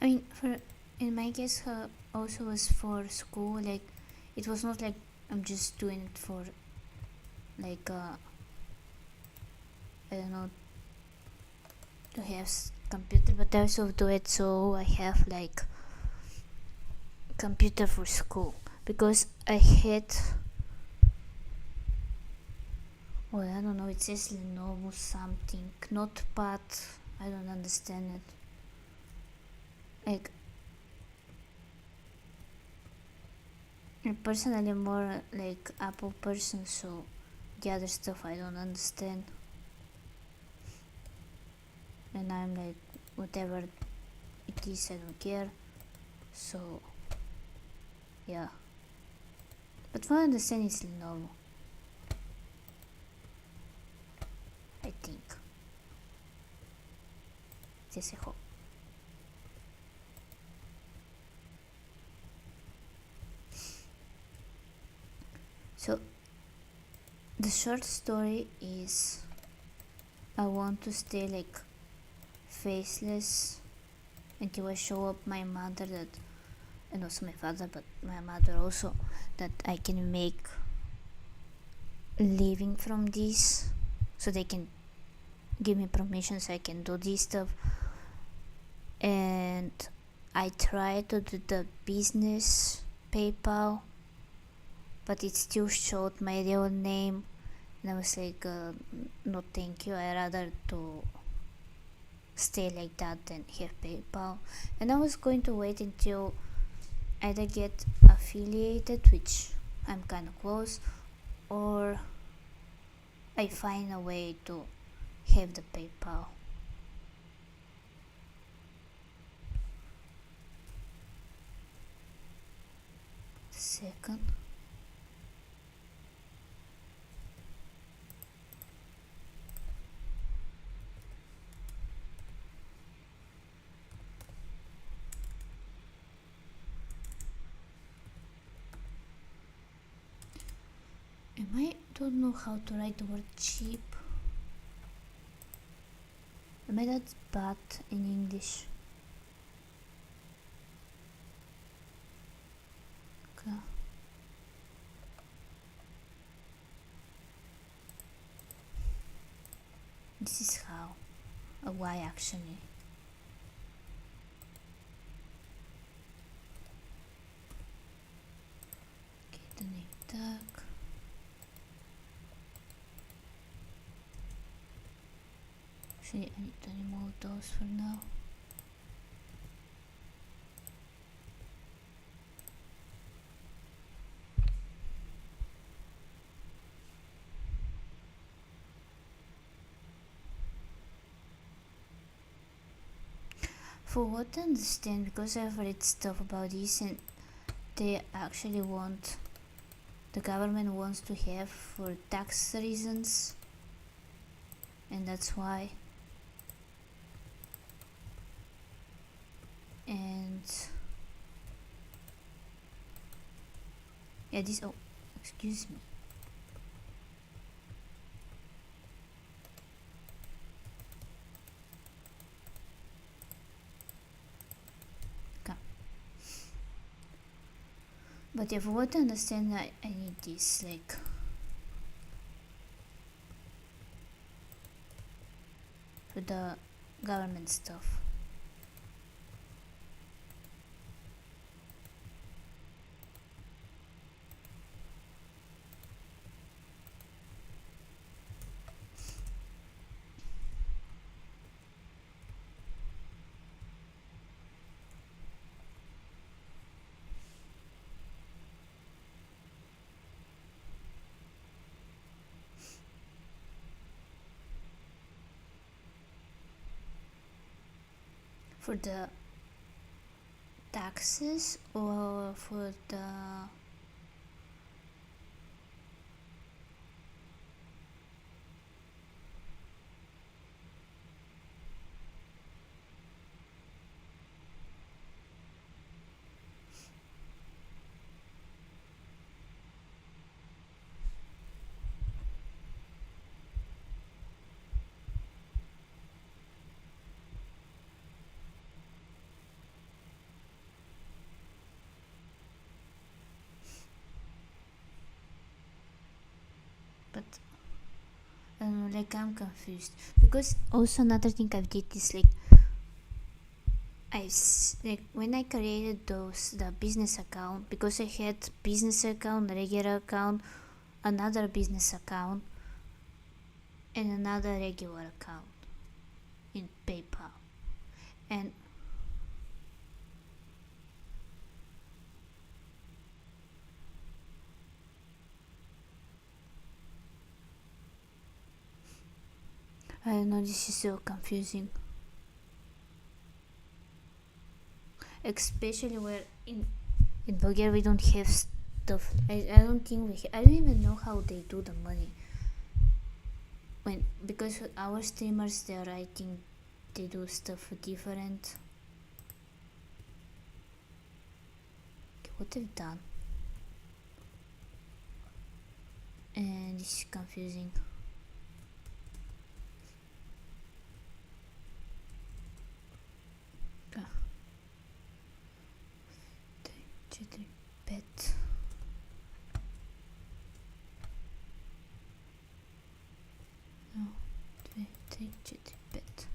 I mean, for in my case, also was for school. Like, it was not like I'm just doing it for like I don't know, to have computer, but I also do it so I have like computer for school, because I had, well, I don't know, it says Lenovo something, Notepad. I don't understand it. Like, I'm personally more like Apple person, so the other stuff I don't understand, and I'm like, whatever it is, I don't care. So yeah, but what I understand is Lenovo, I think. Yes, I hope. So the short story is, I want to stay like faceless until I show up my mother that, and also my father, but my mother also, that I can make living from this, so they can give me permission so I can do this stuff. And I tried to do the business PayPal, but it still showed my real name, and I was like, no thank you, I rather to stay like that than have PayPal. And I was going to wait until either get affiliated, which I'm kind of close, or I find a way to have the PayPal. Second. I don't know how to write the word cheap. Am I that bad in English? Okay. This is how. Why actually? Okay, the name tag. Actually, I need to remove those for now. For what I understand, because I've read stuff about this, and they actually want, the government wants to have for tax reasons, and that's why. And yeah, this, oh, excuse me. But if what I understand, I need this, like, for the government stuff. For the taxes or for the but like I'm confused because also another thing I did is like like when I created the business account, because I had business account, regular account, another business account, and another regular account in PayPal, and I don't know, this is so confusing, especially where in Bulgaria we don't have stuff. I don't think I don't even know how they do the money when, because our streamers there, I think they do stuff different. Okay, what they've done, and this is confusing. Bet. No, 2, 3, 4, bet.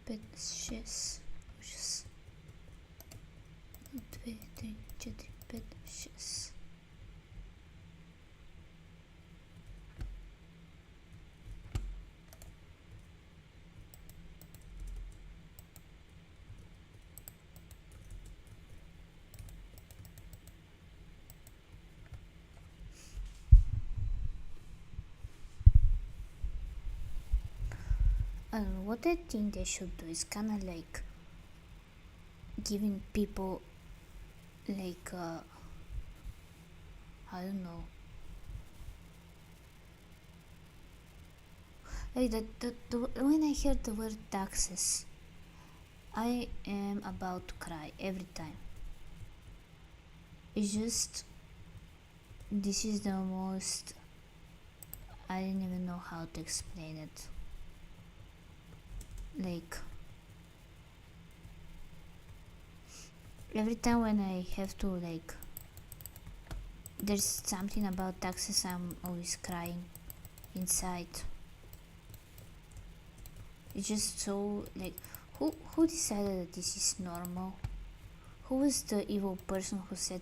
Bet 6. Ужас. 2, 3, 4, 5, 6. What I think they should do is kind of like giving people like I don't know, like when I hear the word taxes, I am about to cry every time. It's just, this is the most, I didn't even know how to explain it. Like, every time when I have to, like, there's something about taxes, I'm always crying inside. It's just so, like, who decided that this is normal? Who was the evil person who said,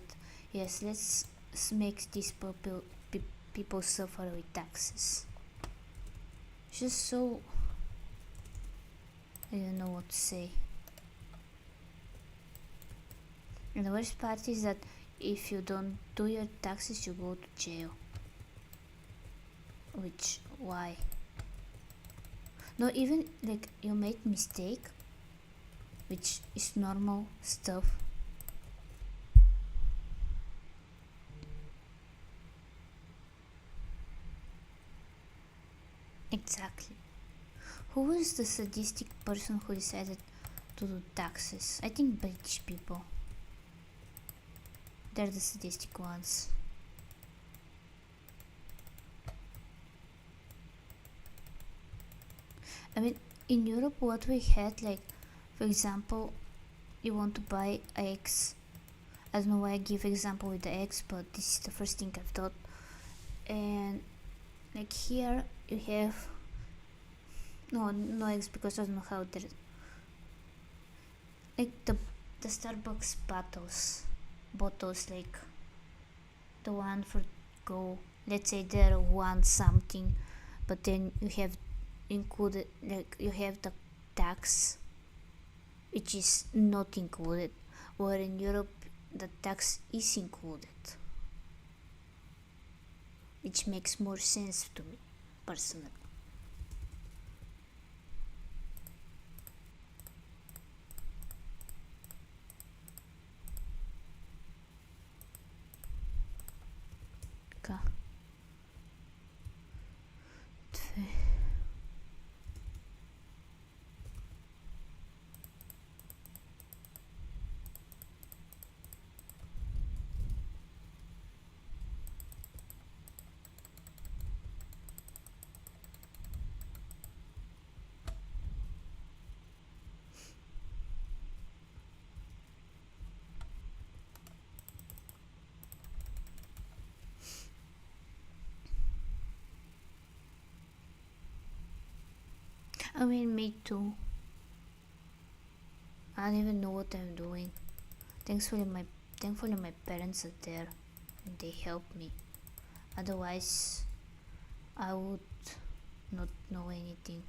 yes, let's make these people suffer with taxes? It's just so, I don't know what to say. And the worst part is that if you don't do your taxes, you go to jail. Which, why? No, even like you made mistake, which is normal stuff. Exactly. Who was the sadistic person who decided to do taxes? I think British people. They're the sadistic ones. I mean, in Europe, what we had, like, for example, you want to buy eggs. I don't know why I give example with the eggs, but this is the first thing I've thought. And like here, you have no eggs because I don't know how they're like the Starbucks bottles like the one for go. Let's say they're one something, but then you have included, like, you have the tax which is not included, where in Europe the tax is included, which makes more sense to me personally. Okay. I mean, me too. I don't even know what I'm doing. Thankfully my parents are there and they help me. Otherwise, I would not know anything.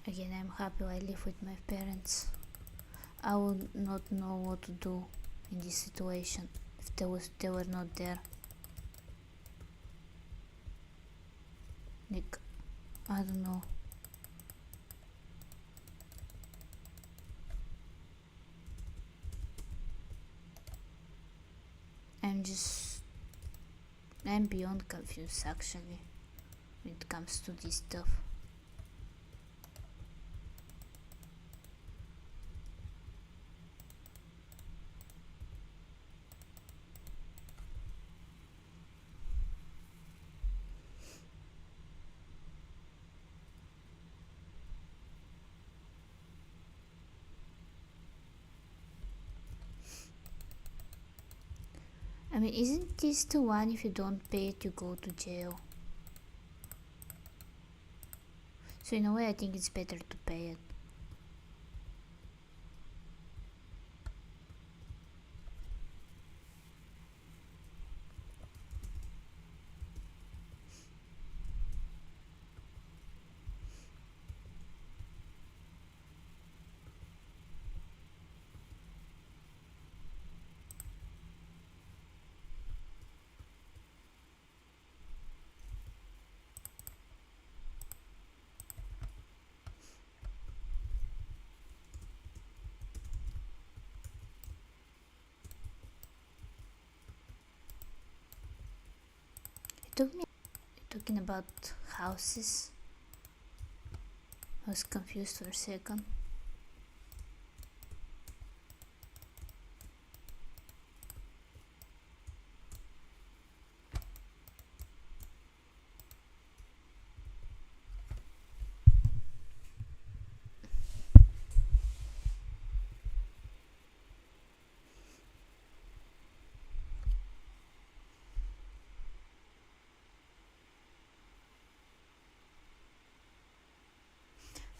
Again, I'm happy I live with my parents. I would not know what to do in this situation if they were not there. Like, I don't know. I'm just I'm beyond confused actually when it comes to this stuff. I mean, isn't this the one if you don't pay it you go to jail? So in a way I think it's better to pay it. took me talking about houses. I was confused for a second.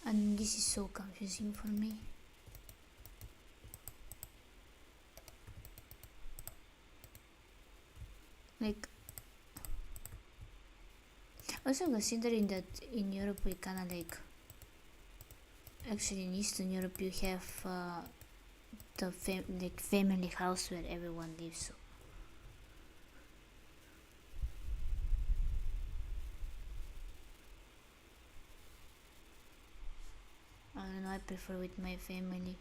And this is so confusing for me. Like, also considering that in Europe we kinda like, actually in Eastern Europe you have the like family house where everyone lives. So I don't know, I prefer with my family,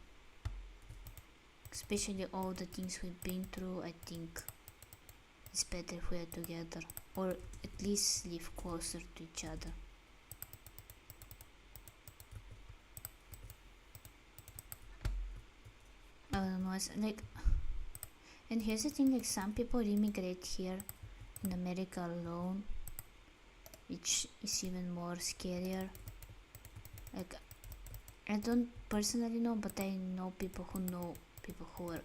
especially all the things we've been through. I think it's better if we are together, or at least live closer to each other. I don't know, it's like, and here's the thing, like some people immigrate here in America alone, which is even more scarier. Like, I don't personally know, but I know people who are.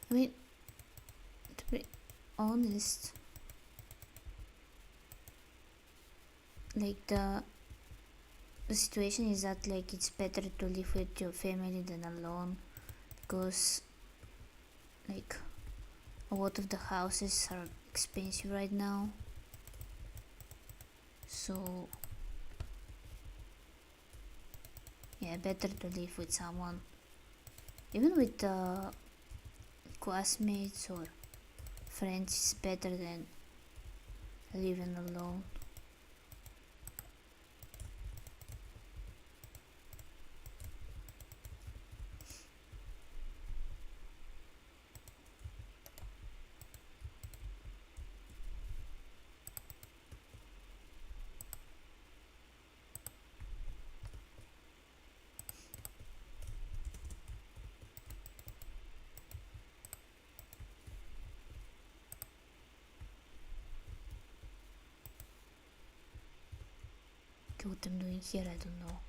I mean, to be honest, like the situation is that like it's better to live with your family than alone, because like a lot of the houses are expensive right now. So yeah, better to live with someone, even with classmates or friends. Is better than living alone. Okay, what I'm doing here, I don't know.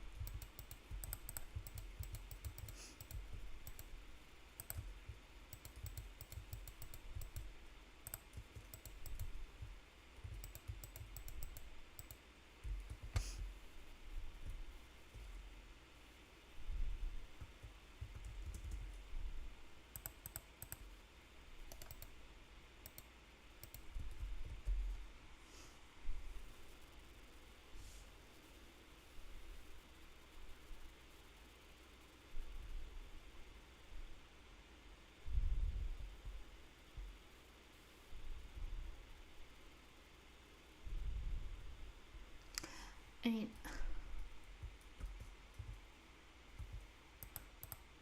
I mean,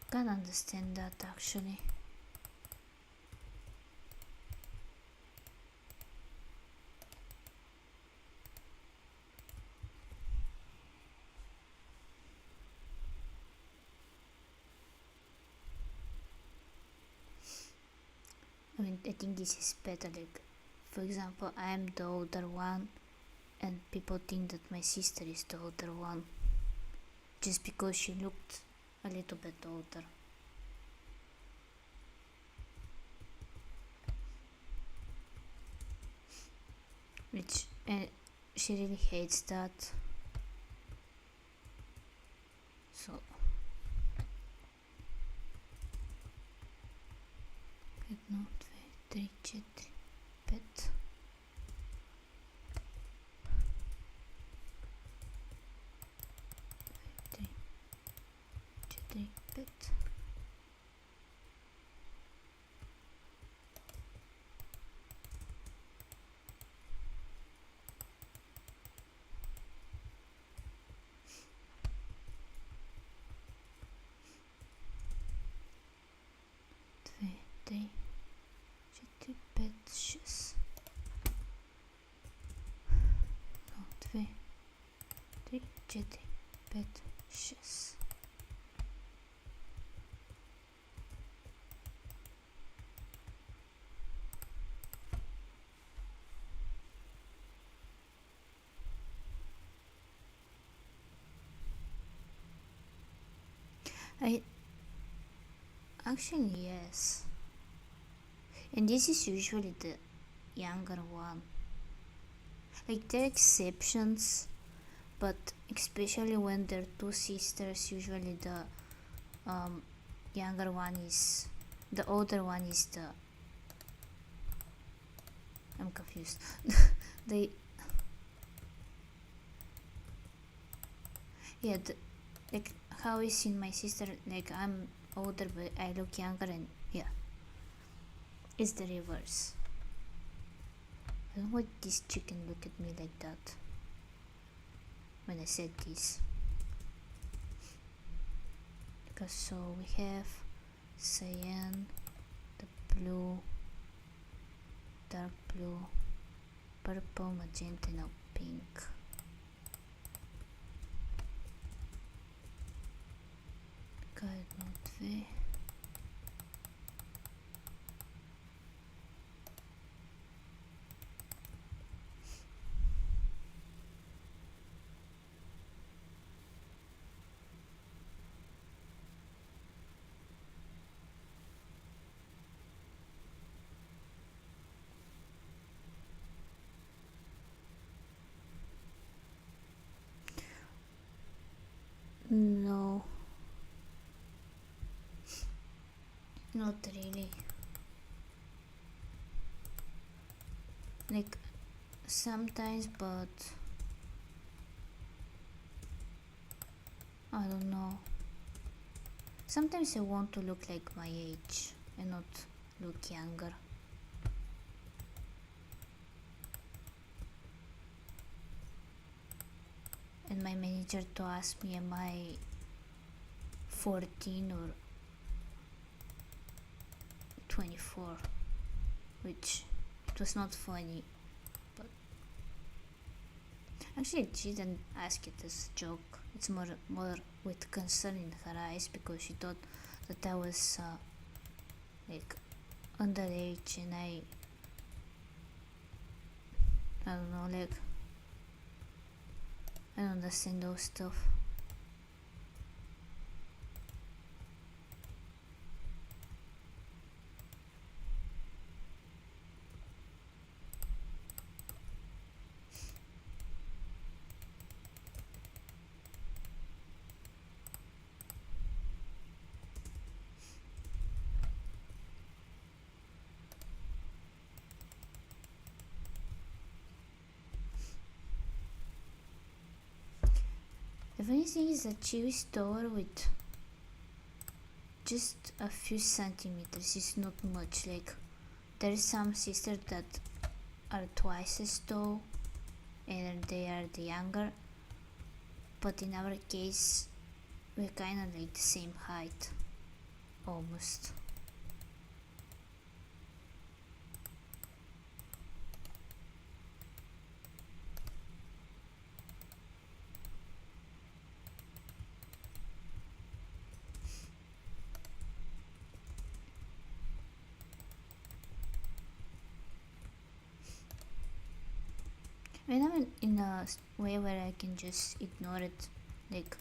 can't understand that actually. I mean, I think this is better. Like, for example, I am the older one, and people think that my sister is the older one just because she looked a little bit older. Which she really hates that. So 1, 2, 3, 4, 5. bit. Две, три, 4, 5, 6. No, 2, 3, 4, 5, 6. I actually yes, and this is usually the younger one. Like there are exceptions, but especially when they're two sisters, usually the younger one is the older one is the I'm confused. They yeah like how is in my sister, like I'm older but I look younger, and yeah, it's the reverse. I don't want this chicken look at me like that when I said this. Because so we have cyan, the blue, dark blue, purple, magenta, now pink. Каедно, две. No, not really. Like sometimes, but I don't know. Sometimes I want to look like my age and not look younger. And my manager to ask me, am I 14 or 24? Which it was not funny, but actually she didn't ask it as a joke. It's more with concern in her eyes, because she thought that I was like underage, and I don't know, like I don't understand those stuff. The funny thing is that she is taller with just a few centimeters. It's not much. Like there is some sisters that are twice as tall and they are the younger, but in our case we're kind of like the same height, almost. When I'm in a way where I can just ignore it, like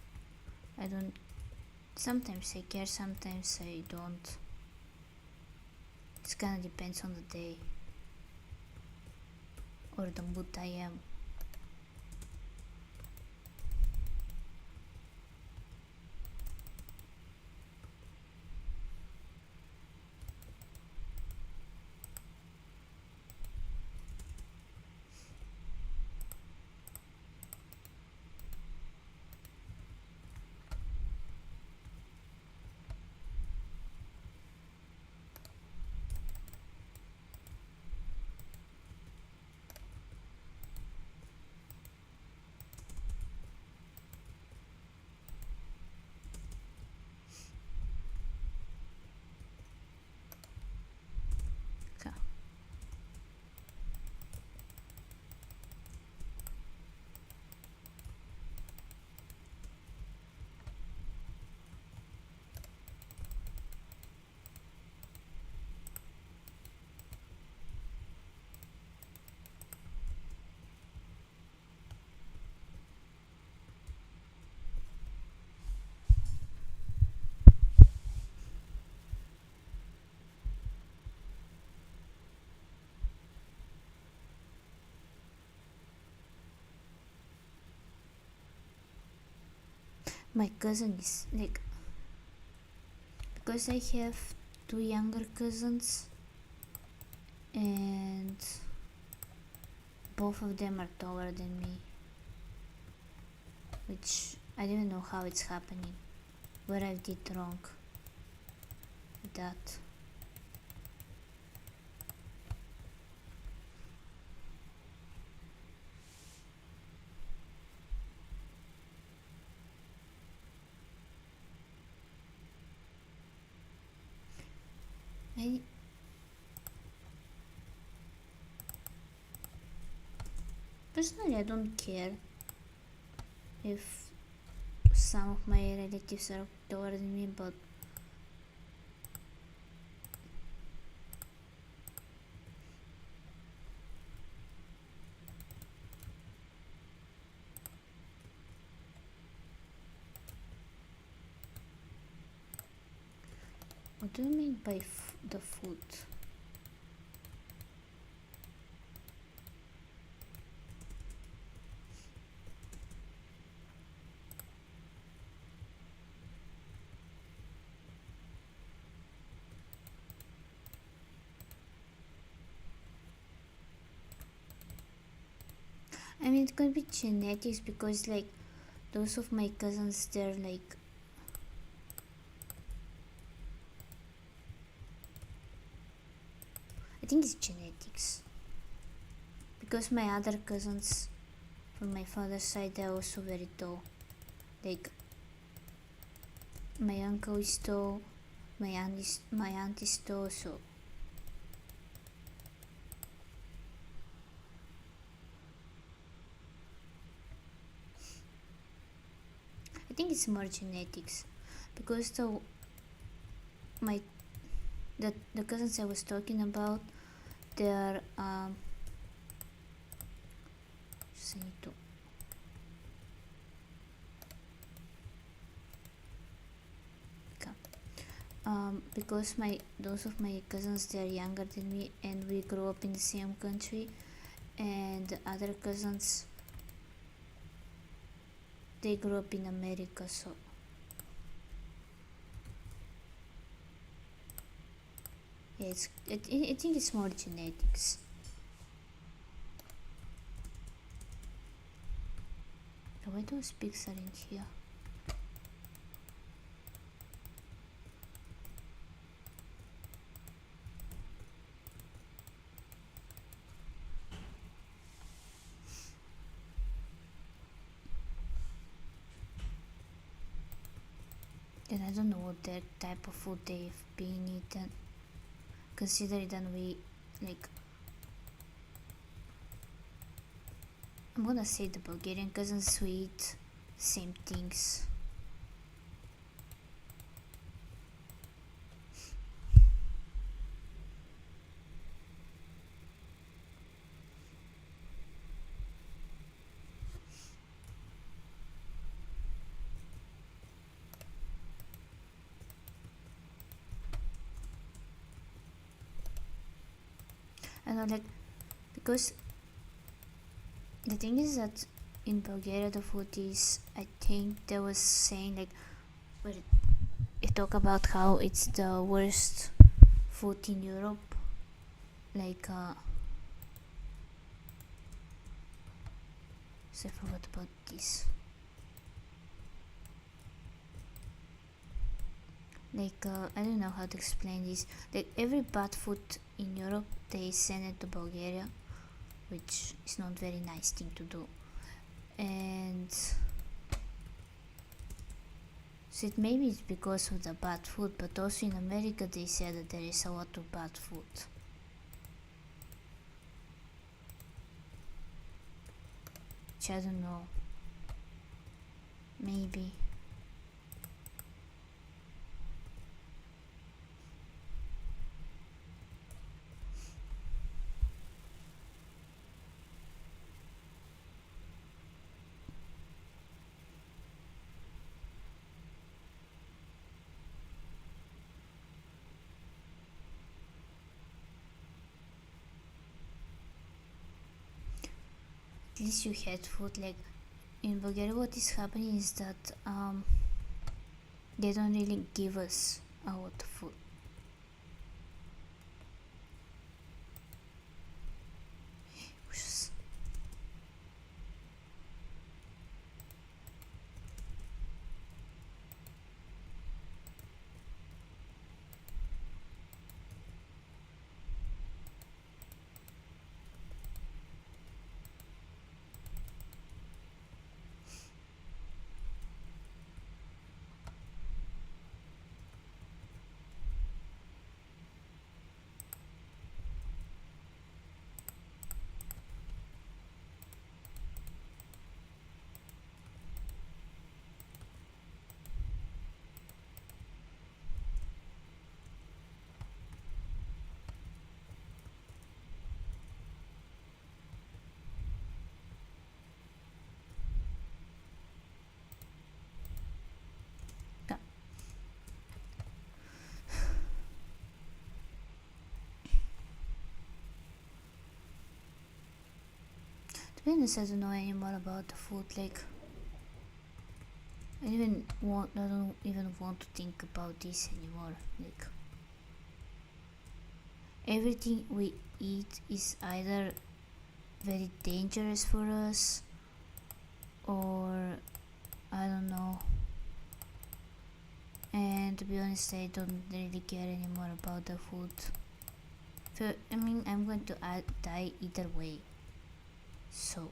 I don't. Sometimes I care, sometimes I don't. It kinda depends on the day or the mood I am. my cousin is like, because I have two younger cousins and both of them are taller than me, which I don't know how it's happening, what I did wrong with that. I personally, I don't care if some of my relatives are taller than me, but what do you mean by the food? I mean, it could be genetics because, like, those of my cousins, they're like, I think it's genetics. Because my other cousins from my father's side, they're also very tall. Like, my uncle is tall, my aunt is tall, so I think it's more genetics. Because my the cousins I was talking about, they're just I need to because those of my cousins, they're younger than me and we grew up in the same country, and the other cousins, they grew up in America, so yeah, I think it's more genetics. Why those pigs are in here? And I don't know what that type of food they've been eaten, considering that we, like, I'm gonna say the Bulgarian cousins, we eat same things. I know, like, because the thing is that in Bulgaria the food is, I think they was saying, like, where it talk about how it's the worst food in Europe, like so I forgot about this, like I don't know how to explain this, like every bad food in Europe they send it to Bulgaria, which is not very nice thing to do. And so it maybe it's because of the bad food, but also in America they said that there is a lot of bad food. Which I don't know. Maybe. At least you had food. Like in Bulgaria what is happening is that They don't really give us a lot of food. Yeah. To be honest, I don't know anymore about the food. Like, I don't even want to think about this anymore. Like, everything we eat is either very dangerous for us, or I don't know. And to be honest, I don't really care anymore about the food. So, I mean, I'm going to die either way. So,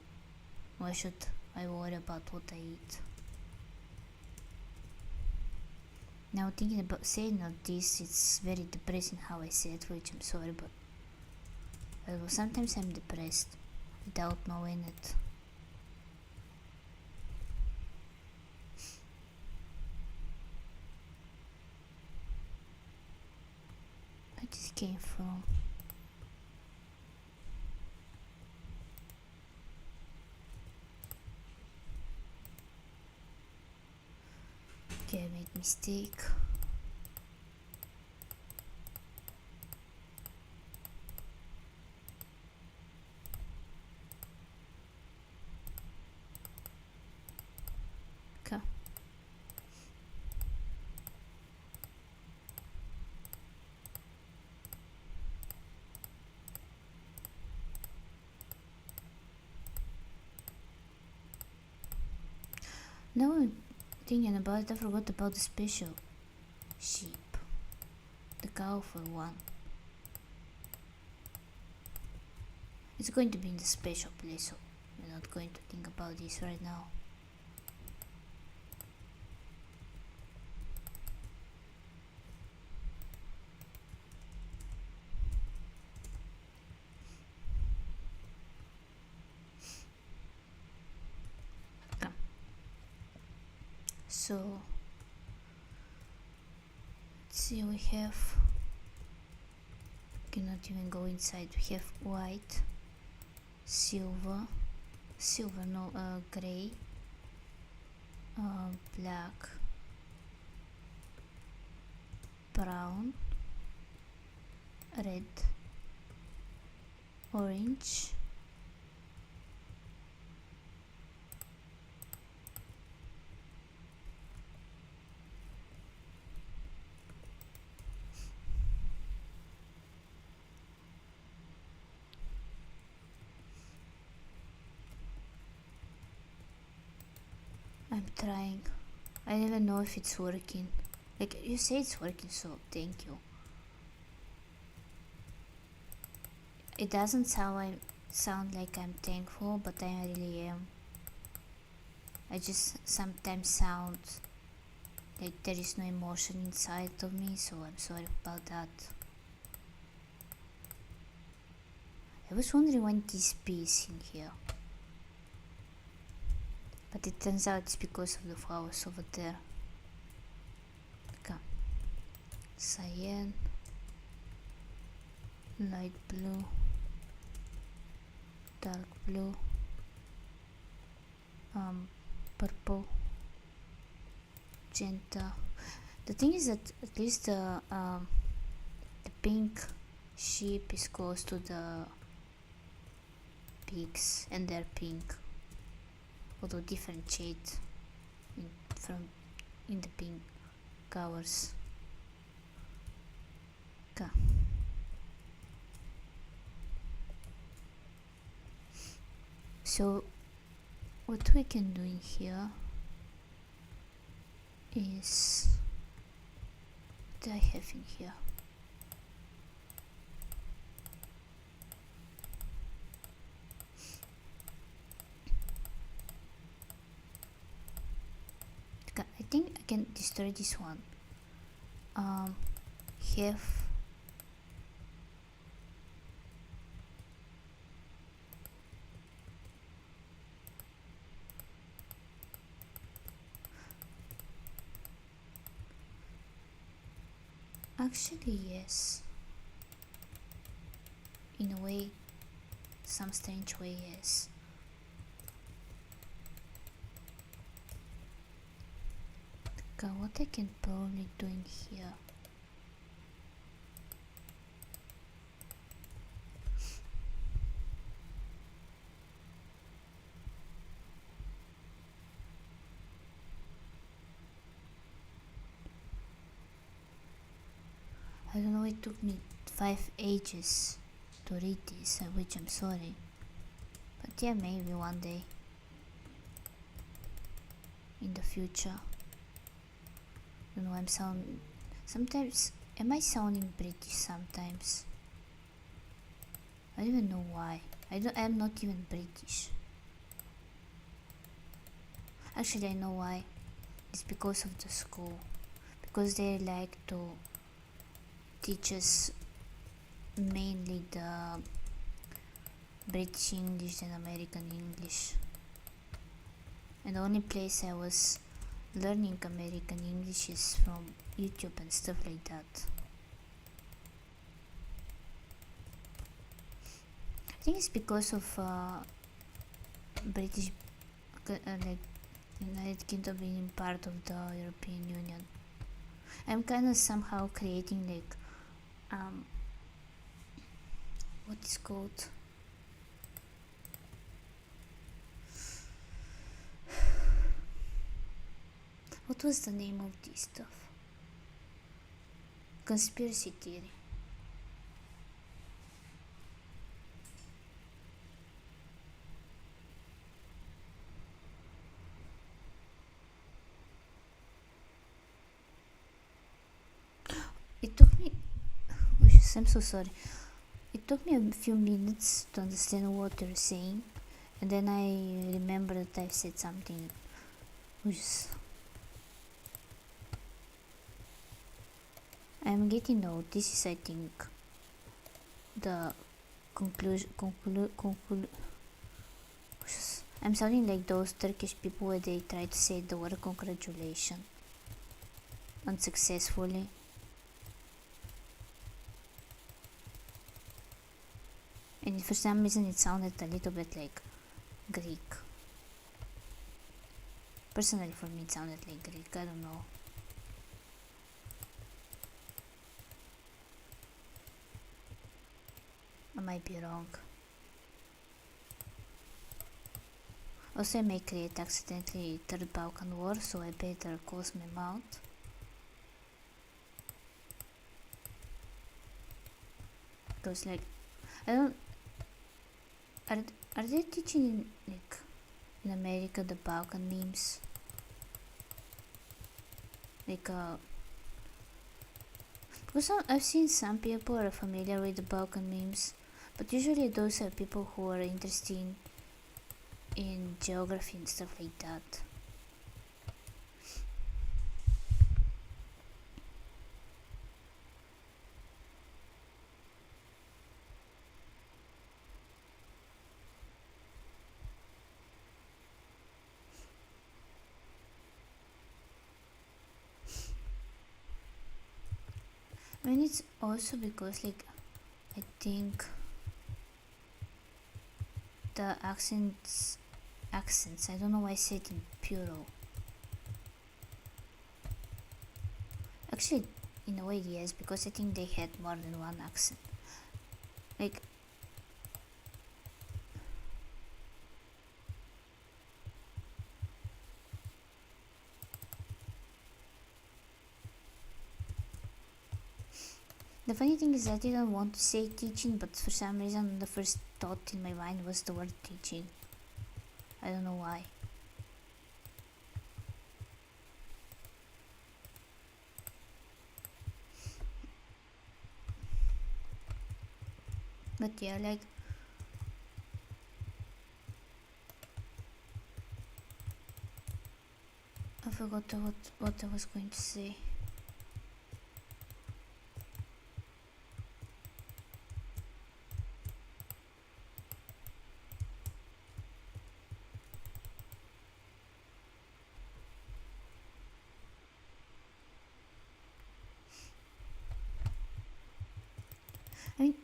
why should I worry about what I eat? Now, thinking about saying all this, it's very depressing how I say it, which I'm sorry, but sometimes I'm depressed without knowing it. Where this came from? Okay, I made mistake. Okay. Now I'm thinking about it, I forgot about the special sheep. The cow for one. It's going to be in the special place, so we're not going to think about this right now. Okay. So let's see, we have, cannot even go inside. We have white, silver, no, gray, black, brown, red, orange, I'm trying. I don't even know if it's working. Like, you say it's working, so thank you. It doesn't sound like I'm thankful, but I really am. I just sometimes sound like there is no emotion inside of me, so I'm sorry about that. I was wondering when this bee is in here, but it turns out it's because of the flowers over there. Okay. Cyan, light blue, dark blue, purple, magenta. The thing is that at least the pink sheep is close to the pigs, and they're pink, although different shades in the pink. hours. Okay. So what we can do in here is what I have in here. Okay, I think I can destroy this one. Have actually yes, in a way, some strange way, yes. Okay, what I can probably do in here. I don't know, it took me 5 ages to read this, which I'm sorry. But yeah, maybe one day in the future. I don't know, sometimes, am I sounding British sometimes? I don't even know why. I'm not even British. Actually, I know why. It's because of the school. Because they like to teach us mainly the British English and American English. And the only place I was learning American English is from YouTube and stuff like that. I think it's because of British, like United Kingdom being part of the European Union. I'm kind of somehow creating like what is called what was the name of this stuff? Conspiracy theory. It took me I'm so sorry. It took me a few minutes to understand what they're saying, and then I remember that I said something which I'm getting old. This is, I think, the conclusion. I'm sounding like those Turkish people where they try to say the word congratulation unsuccessfully. And for some reason it sounded a little bit like Greek. Personally, for me, it sounded like Greek. I don't know. I might be wrong. Also, I may create accidentally Third Balkan War, so I better close my mouth. Because, like, I don't. Are they teaching like in America the Balkan memes? Like because I've seen some people are familiar with the Balkan memes, but usually those are people who are interested in geography and stuff like that. I mean, it's also because, like, I think the accents, I don't know why I said in plural. Actually, in a way, yes, because I think they had more than one accent. Like, The funny thing is I didn't want to say teaching, but for some reason the first thought in my mind was the word teaching. I don't know why. But yeah, like I forgot what I was going to say. I mean,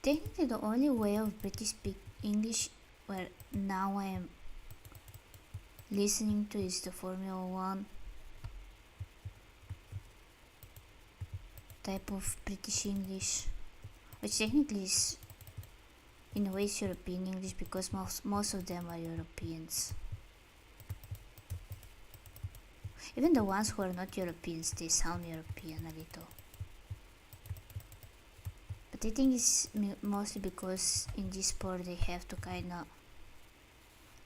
technically the only way of British speak English where now I am listening to is the Formula 1 type of British English, which technically is in a way is European English because most of them are Europeans. Even the ones who are not Europeans, they sound European a little. But I think it's mostly because in this sport they have to kinda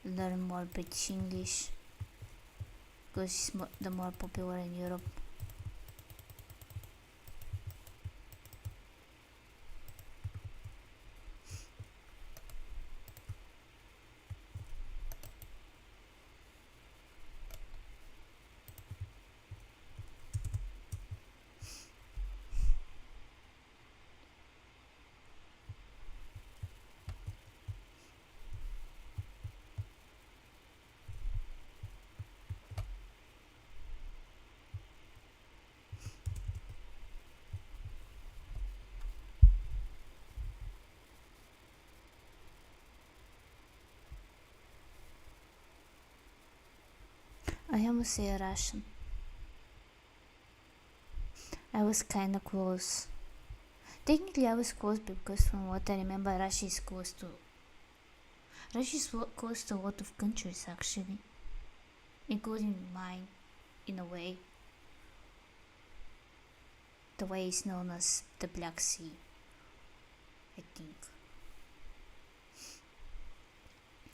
learn more British English because it's the more popular in Europe. I almost say Russian. I was kinda close. Technically, I was close because from what I remember, Russia is close to a lot of countries actually, including mine, in a way. The way is known as the Black Sea, I think.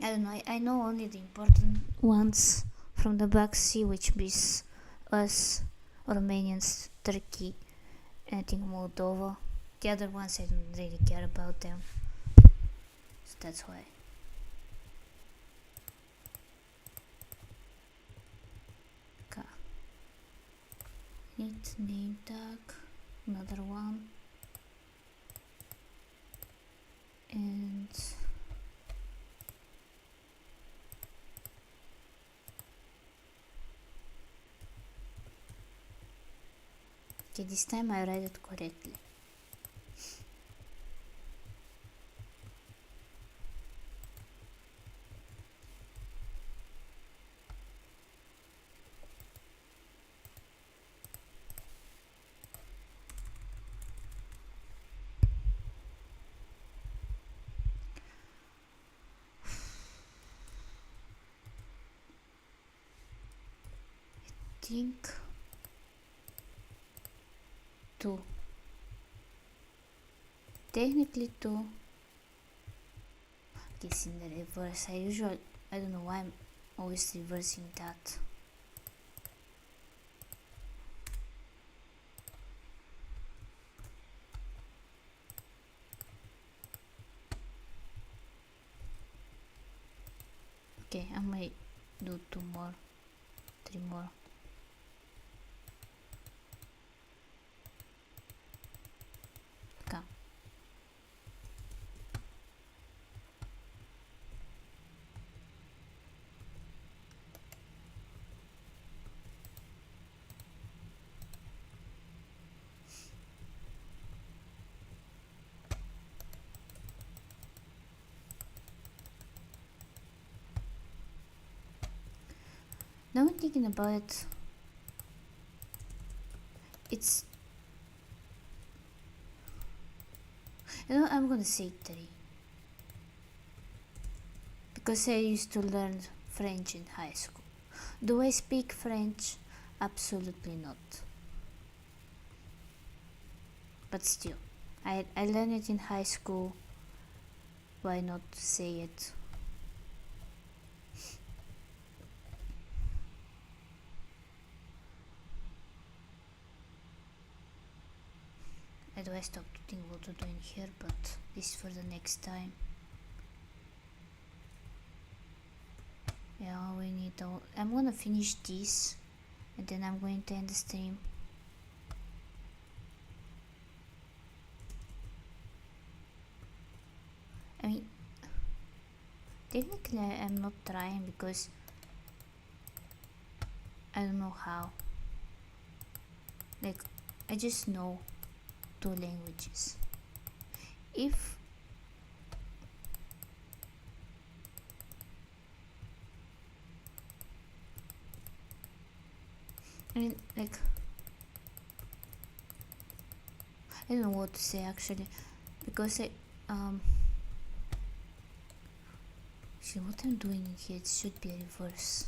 I don't know. I know only the important ones from the Black Sea, which is us, Romanians, Turkey, and I think Moldova. The other ones I don't really care about them, so that's why. Okay. Need name tag, another one, and okay, this time I read it correctly. Think two. Technically two. This in the reverse. I don't know why I'm always reversing that. Okay, I might do 2 more, 3 more. Okay. Now I'm thinking about it, it's, I'm gonna say 3 because I used to learn French in high school. Do I speak French? Absolutely not. but still, I learned it in high school. Why not say it? I do I stop to think what to do in here, but this is for the next time. Yeah, we need to. I'm gonna finish this, and then I'm going to end the stream. I mean, technically I'm not trying because I don't know how. Like, I just know 2 languages. If I mean, like, I don't know what to say actually, because see what I'm doing in here. It should be a reverse.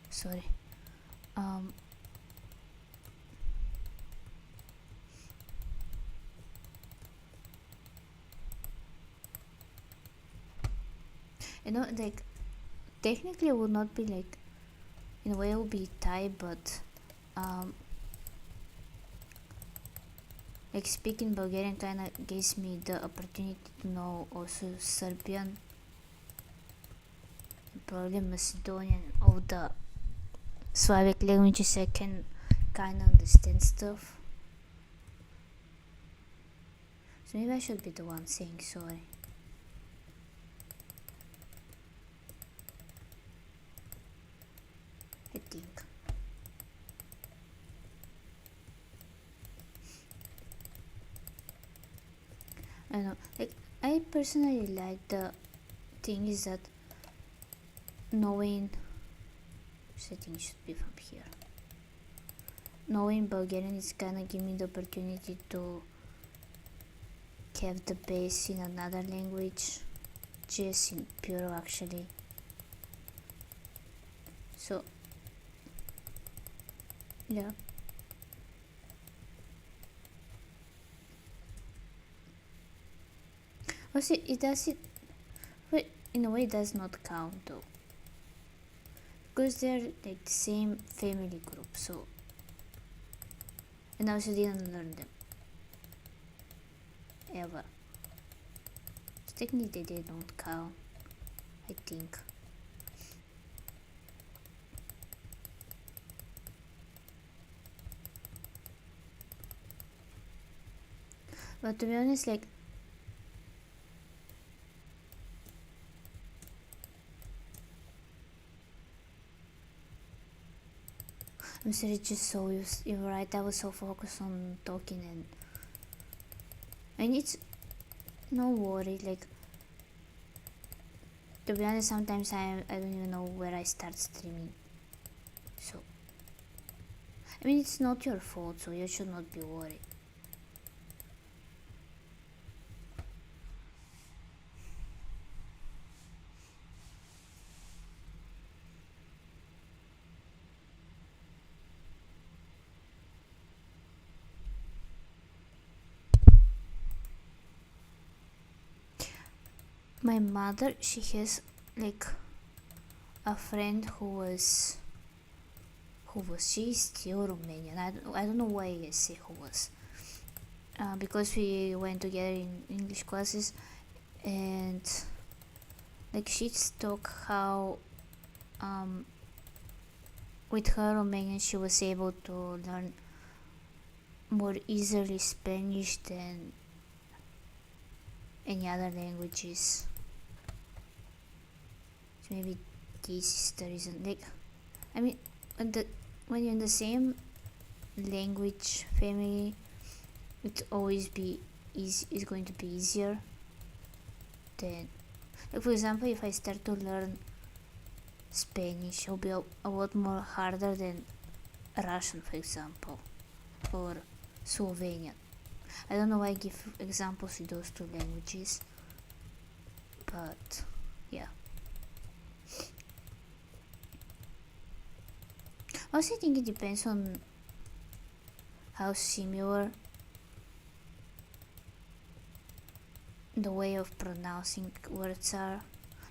Sorry. You know, like, technically it would not be like, in a way it will be Thai, but like speaking Bulgarian kind of gives me the opportunity to know also Serbian, probably Macedonian, all the Slavic languages. I can kind of understand stuff. So maybe I should be the one saying sorry. I think. I don't know. Like, I personally like the thing is that knowing setting should be from here. Knowing Bulgarian is gonna give me the opportunity to have the base in another language, just in pure actually. So yeah. Also, it does it, but in a way it does not count though, because they're like the same family group. So, and I also didn't learn them ever. So technically they don't count, I think. But to be honest, like, I'm sorry, just so you're right. I was so focused on talking, and it's no worry. Like, to be honest, sometimes I don't even know where I start streaming. So, I mean, it's not your fault, so you should not be worried. My mother, she has like a friend she's still Romanian. I don't know why I say who was, because we went together in English classes, and like she talk how with her Romanian she was able to learn more easily Spanish than any other languages. So maybe this is the reason. Like, I mean, when you're in the same language family, it always be easy. It's going to be easier than, like, for example, if I start to learn Spanish, it'll be a lot more harder than Russian, for example, or Slovenian. I don't know why I give examples with those 2 languages, but yeah. Also, I think it depends on how similar the way of pronouncing words are.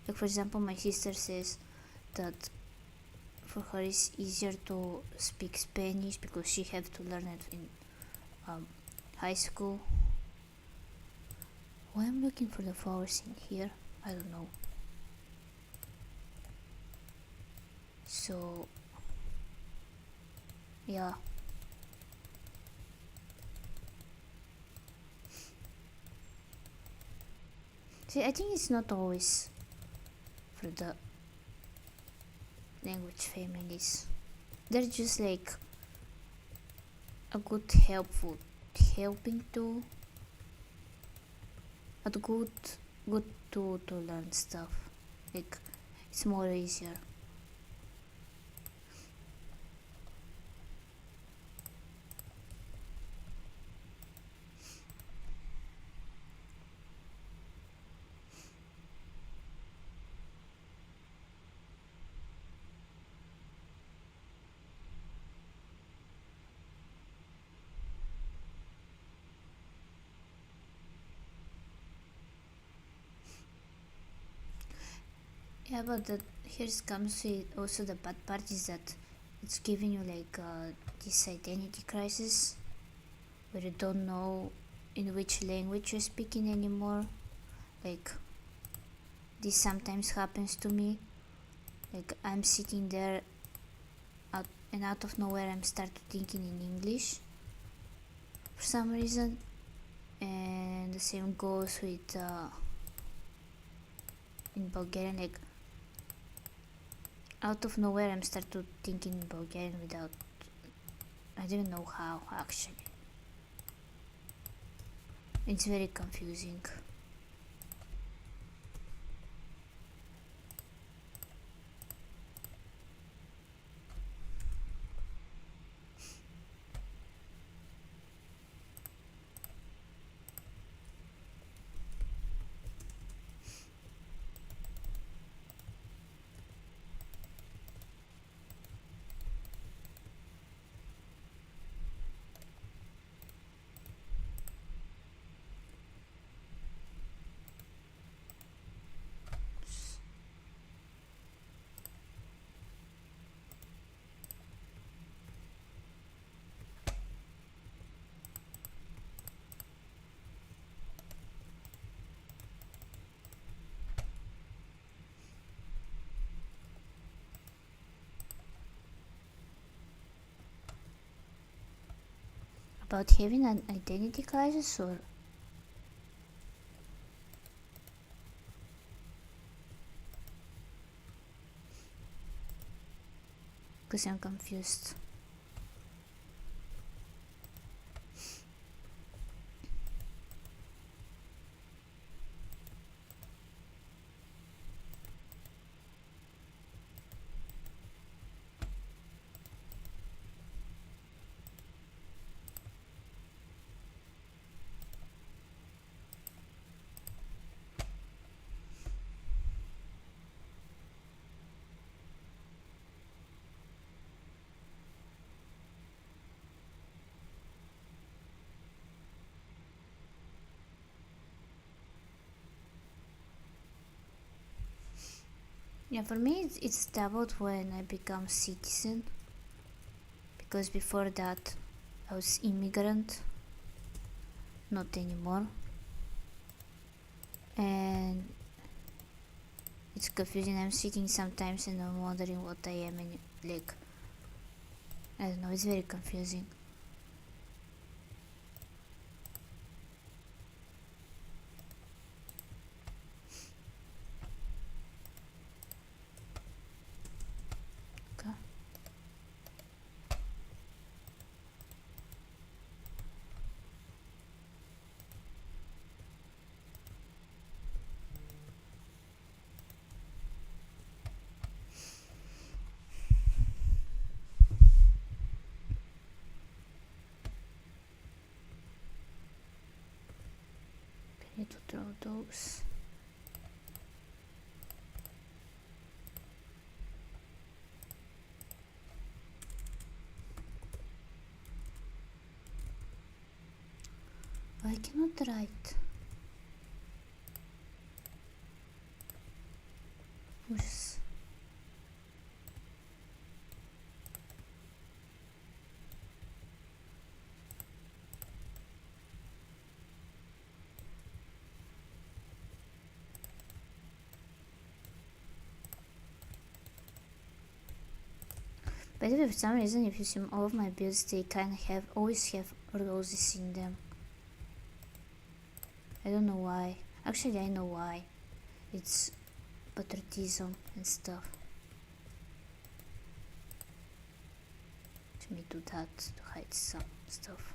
Like, for example, my sister says that for her it's easier to speak Spanish because she had to learn it in high school. Why I'm looking for the flowers in here, I don't know. So yeah, see, I think it's not always for the language families. They're just like a good helping tool, a good tool to learn stuff. Like, it's more easier. Yeah, but here's comes also the bad part is that it's giving you like this identity crisis where you don't know in which language you're speaking anymore. Like, this sometimes happens to me. Like, I'm sitting there and out of nowhere I'm start thinking in English for some reason, and the same goes with in Bulgarian. Like, out of nowhere I'm start to thinking in Bulgarian without, I don't know how actually. It's very confusing. About having an identity crisis, or because I'm confused. Yeah, for me it's doubled when I become citizen, because before that I was immigrant, not anymore, and it's confusing. I'm sitting sometimes and I'm wondering what I am, and like, I don't know, it's very confusing. Okay. I need to throw those. I cannot write. Ужас. By the way, for some reason, if you see all of my builds, they kind of always have roses in them. I don't know why. Actually, I know why. It's patriotism and stuff. Let me do that to hide some stuff.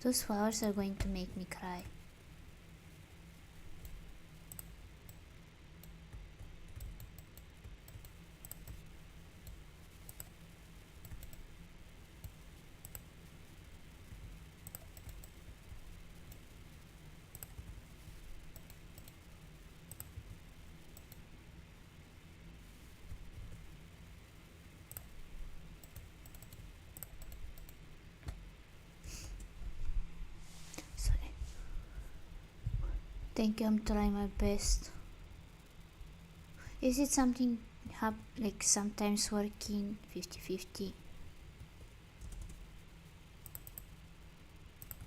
Those flowers are going to make me cry. Thank you, I'm trying my best. Is it something like sometimes working 50-50?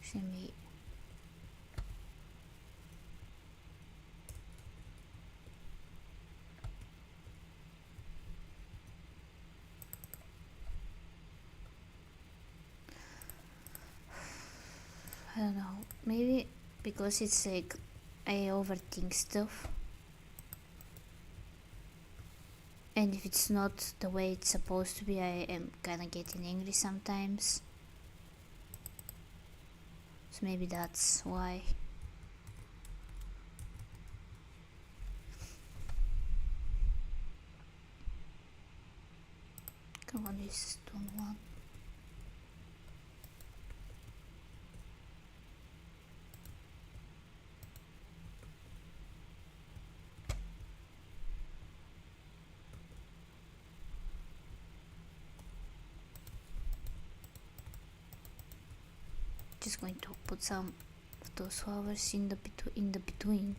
Should we I don't know, maybe because it's like I overthink stuff, and if it's not the way it's supposed to be, I am kinda getting angry sometimes. So maybe that's why. Come on, use stone one. Just going to put some of those flowers in between,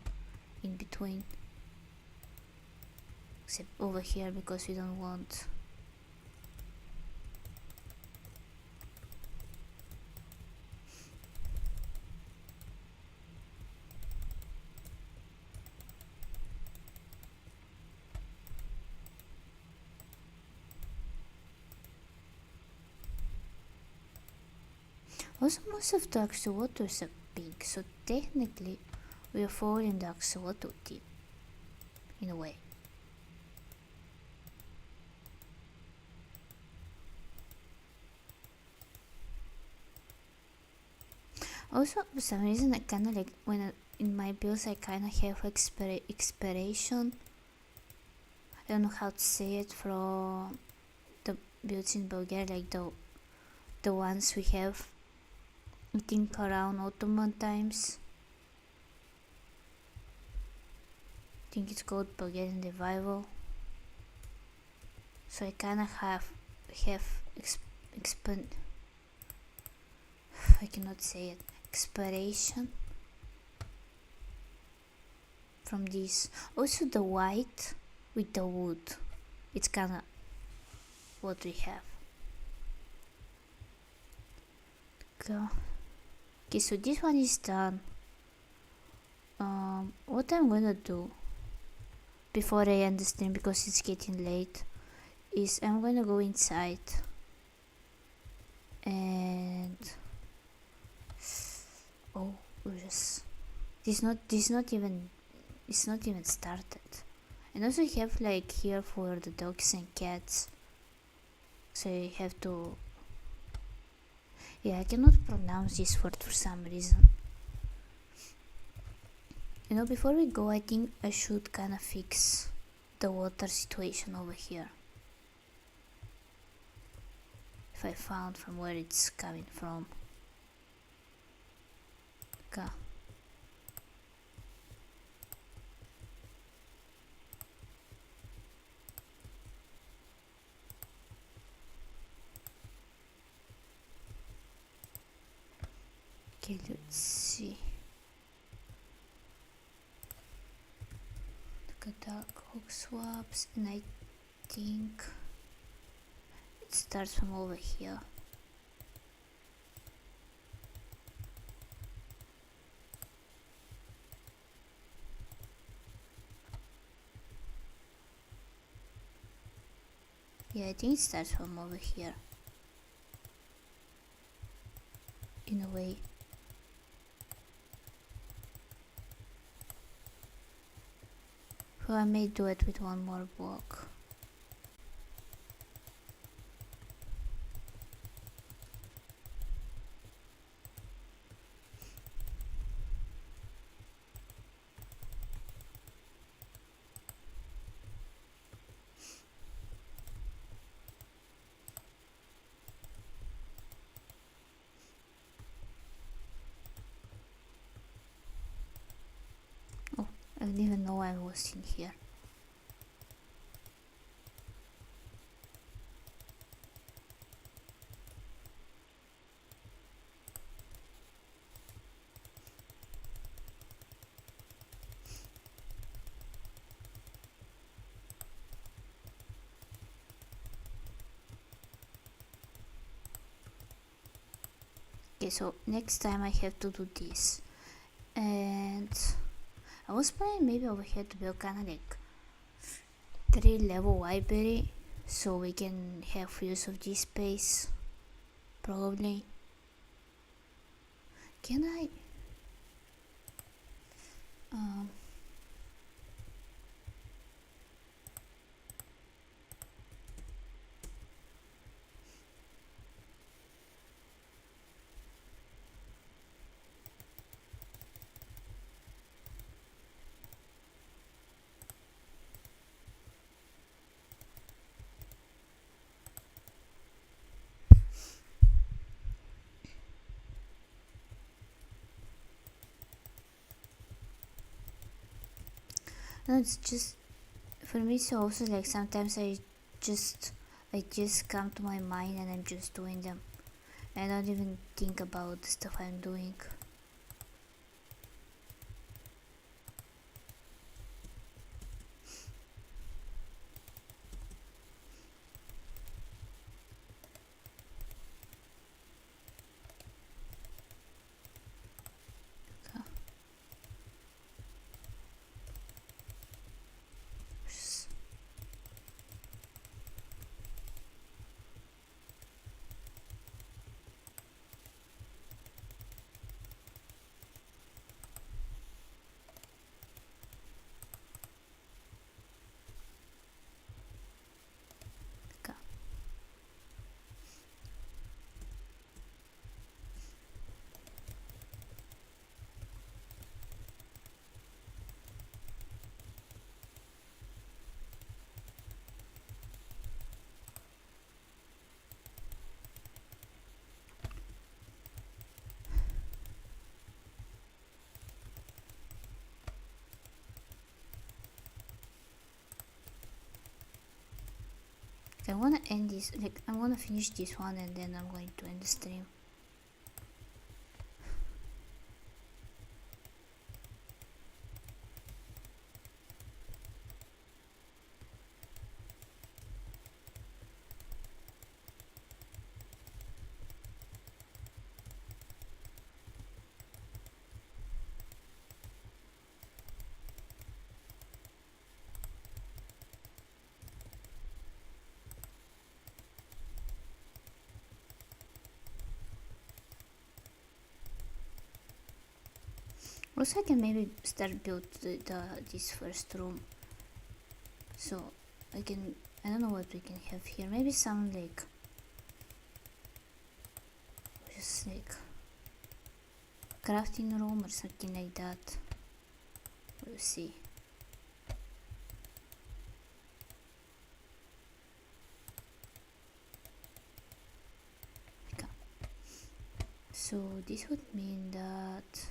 except over here because we don't want. Also, most of the axolotls are pink, so technically we are following the axolotl team, in a way. Also, for some reason, I kinda like in my builds I kinda have expiration. I don't know how to say it from the builds in Bulgaria, like the ones we have. I think around Ottoman times. I think it's called Bulgarian Revival. So I kinda have I cannot say it. Expiration from this. Also the white with the wood. It's kinda what we have. Go. Okay, so this one is done. What I'm gonna do before I end the stream, because it's getting late, is I'm gonna go inside and oh yes, This not even it's not even started. And also you have like here for the dogs and cats. So you have to. Yeah, I cannot pronounce this word for some reason. Before we go, I think I should kind of fix the water situation over here. If I found from where it's coming from. Okay. Okay, let's see. Look at dark hook swaps, and I think it starts from over here. Yeah, I think it starts from over here. In a way. So I may do it with one more block. Oh, I didn't even know I was in here. Okay, so next time I have to do this. And I was planning maybe over here to build kind of like 3-level library so we can have use of this space. Probably. Can I? No, it's just for me. So also like sometimes just I just come to my mind and I'm just doing them. I don't even think about the stuff I'm doing. Okay. Okay. I wanna end this, like I wanna finish this one and then I'm going to end the stream. Also, I can maybe start build this first room. So I don't know what we can have here. Maybe some like just like crafting room or something like that. We'll see. Okay. So this would mean that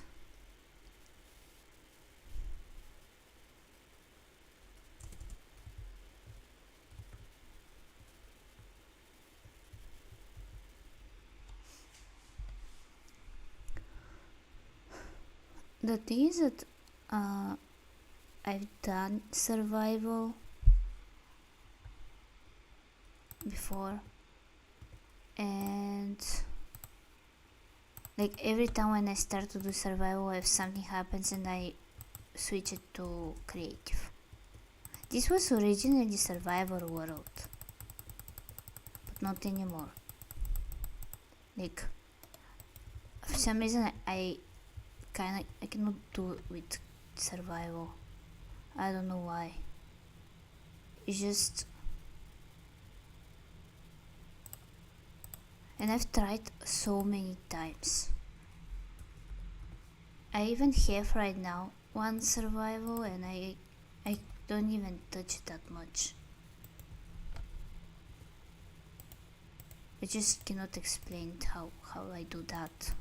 the thing is that I've done survival before, and like every time when I start to do survival, if something happens and I switch it to creative. This was originally survival world, but not anymore. Like for some reason I cannot do it with survival. I don't know why. It's just, and I've tried so many times. I even have right now one survival and I don't even touch it that much. I just cannot explain how I do that.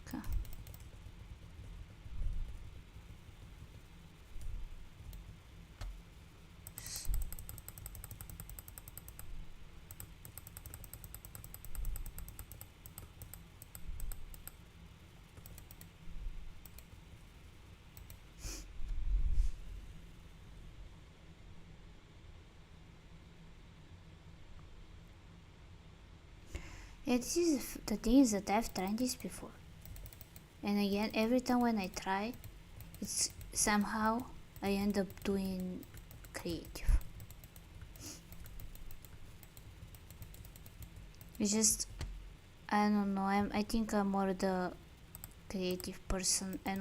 Okay. Yeah, this is the thing is that I've tried this before, and again every time when I try, it's somehow I end up doing creative. It's just, I don't know. I think I'm more the creative person. I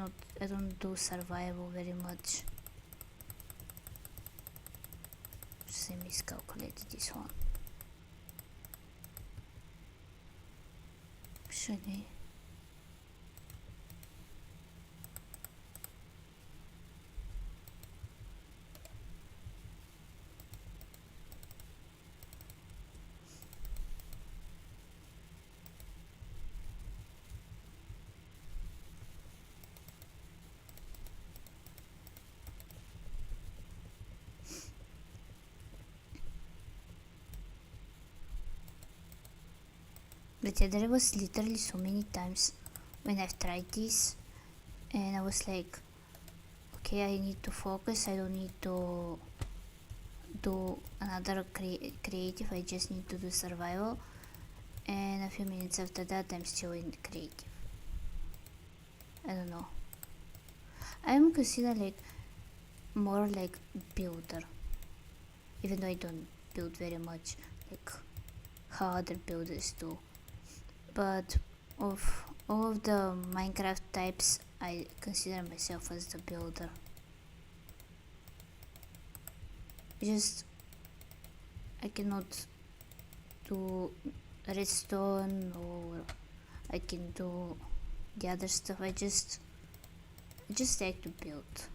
don't do survival very much. Just let me miscalculate this one. Should we? But yeah, there was literally so many times when I've tried this and I was like, okay, I need to focus. I don't need to do another creative. I just need to do survival. And a few minutes after that, I'm still in creative. I don't know. I'm considered like more like builder, even though I don't build very much like how other builders do. But of all of the Minecraft types, I consider myself as the builder. Just I cannot do redstone or I can do the other stuff. I just like to build.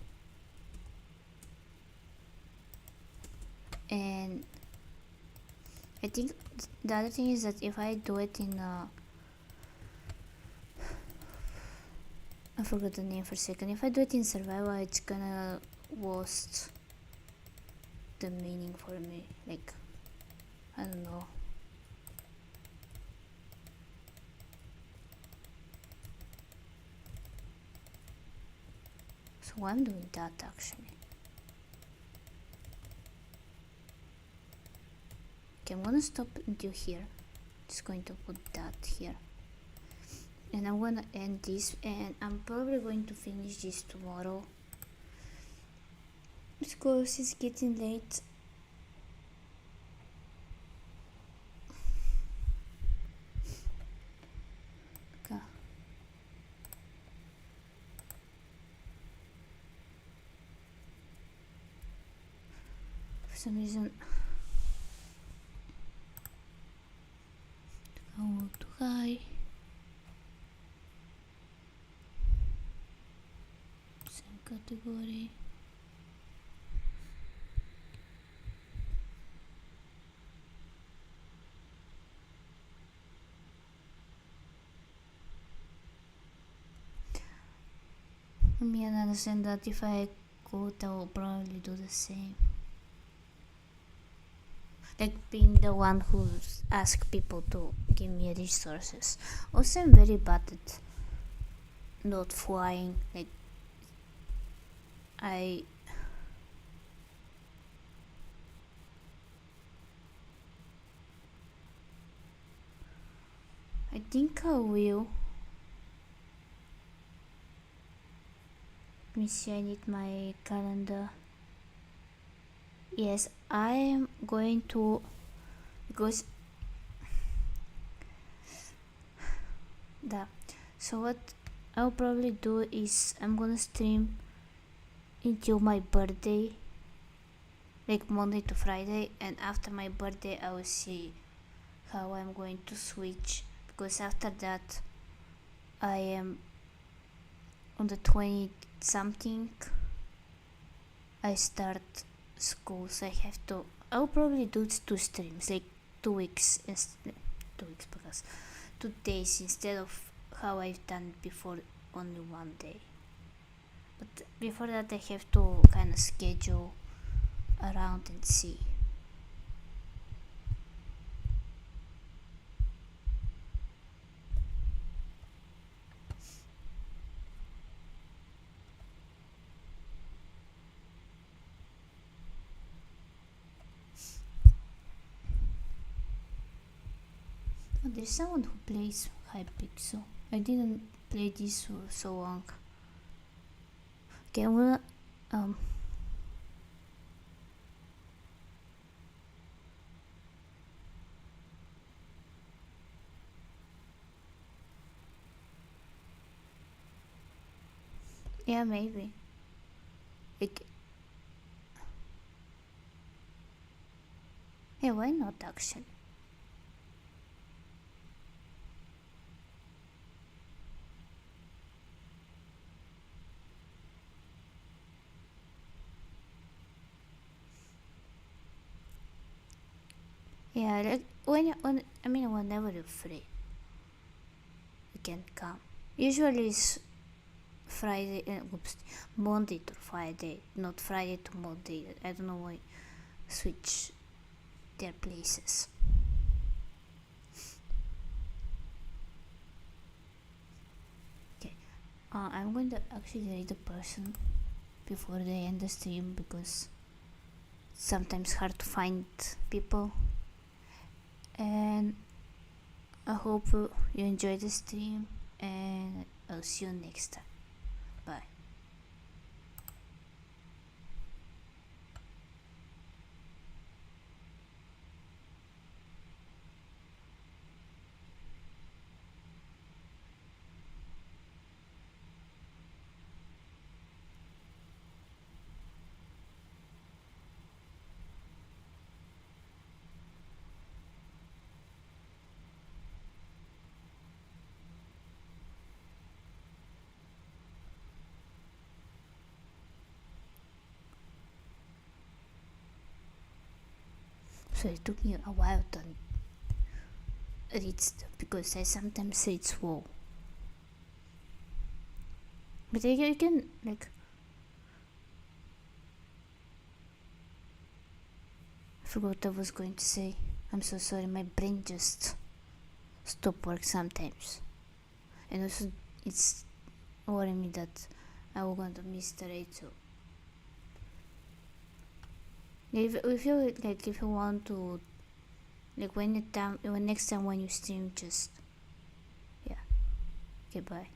And I think the other thing is that if I do it in I forgot the name for a second. If I do it in survival, it's gonna lost the meaning for me. Like, I don't know. So I'm doing that actually. Okay, I'm gonna stop until here. Just going to put that here. and I'm gonna end this, and I'm probably going to finish this tomorrow because it's getting late. Okay. For some reason I want to high. Same category. I mean, I understand that if I quote, I will probably do the same. Like being the one who asks people to give me resources. Also, I'm very bad at not flying. Like I think I will. Let me see, I need my calendar. Yes, I am going to, because so what I'll probably do is I'm gonna stream until my birthday, like Monday to Friday, and after my birthday I will see how I'm going to switch, because after that I am on the 20 something I start school, so I have to, I'll probably do 2 streams, like 2 weeks, 2 weeks because 2 days instead of how I've done before, only one day. But before that I have to kind of schedule around and see. Oh, there's someone who plays Hypixel. I didn't play this for so long. Okay, I'm gonna yeah, maybe. Like, yeah, why not actually? Yeah, like whenever you're free, you can come. Usually it's Friday, Monday to Friday, not Friday to Monday. I don't know why switch their places. Okay, I'm going to actually read the person before they end the stream, because sometimes hard to find people. And I hope you enjoy the stream, and I'll see you next time. Bye. So it took me a while to read stuff, because I sometimes read slow. But you can, like, I forgot what I was going to say. I'm so sorry, my brain just stop work sometimes. And also it's worrying me that I will going to miss the rate. So if you want to, like, when next time when you stream, just, yeah, Okay, bye.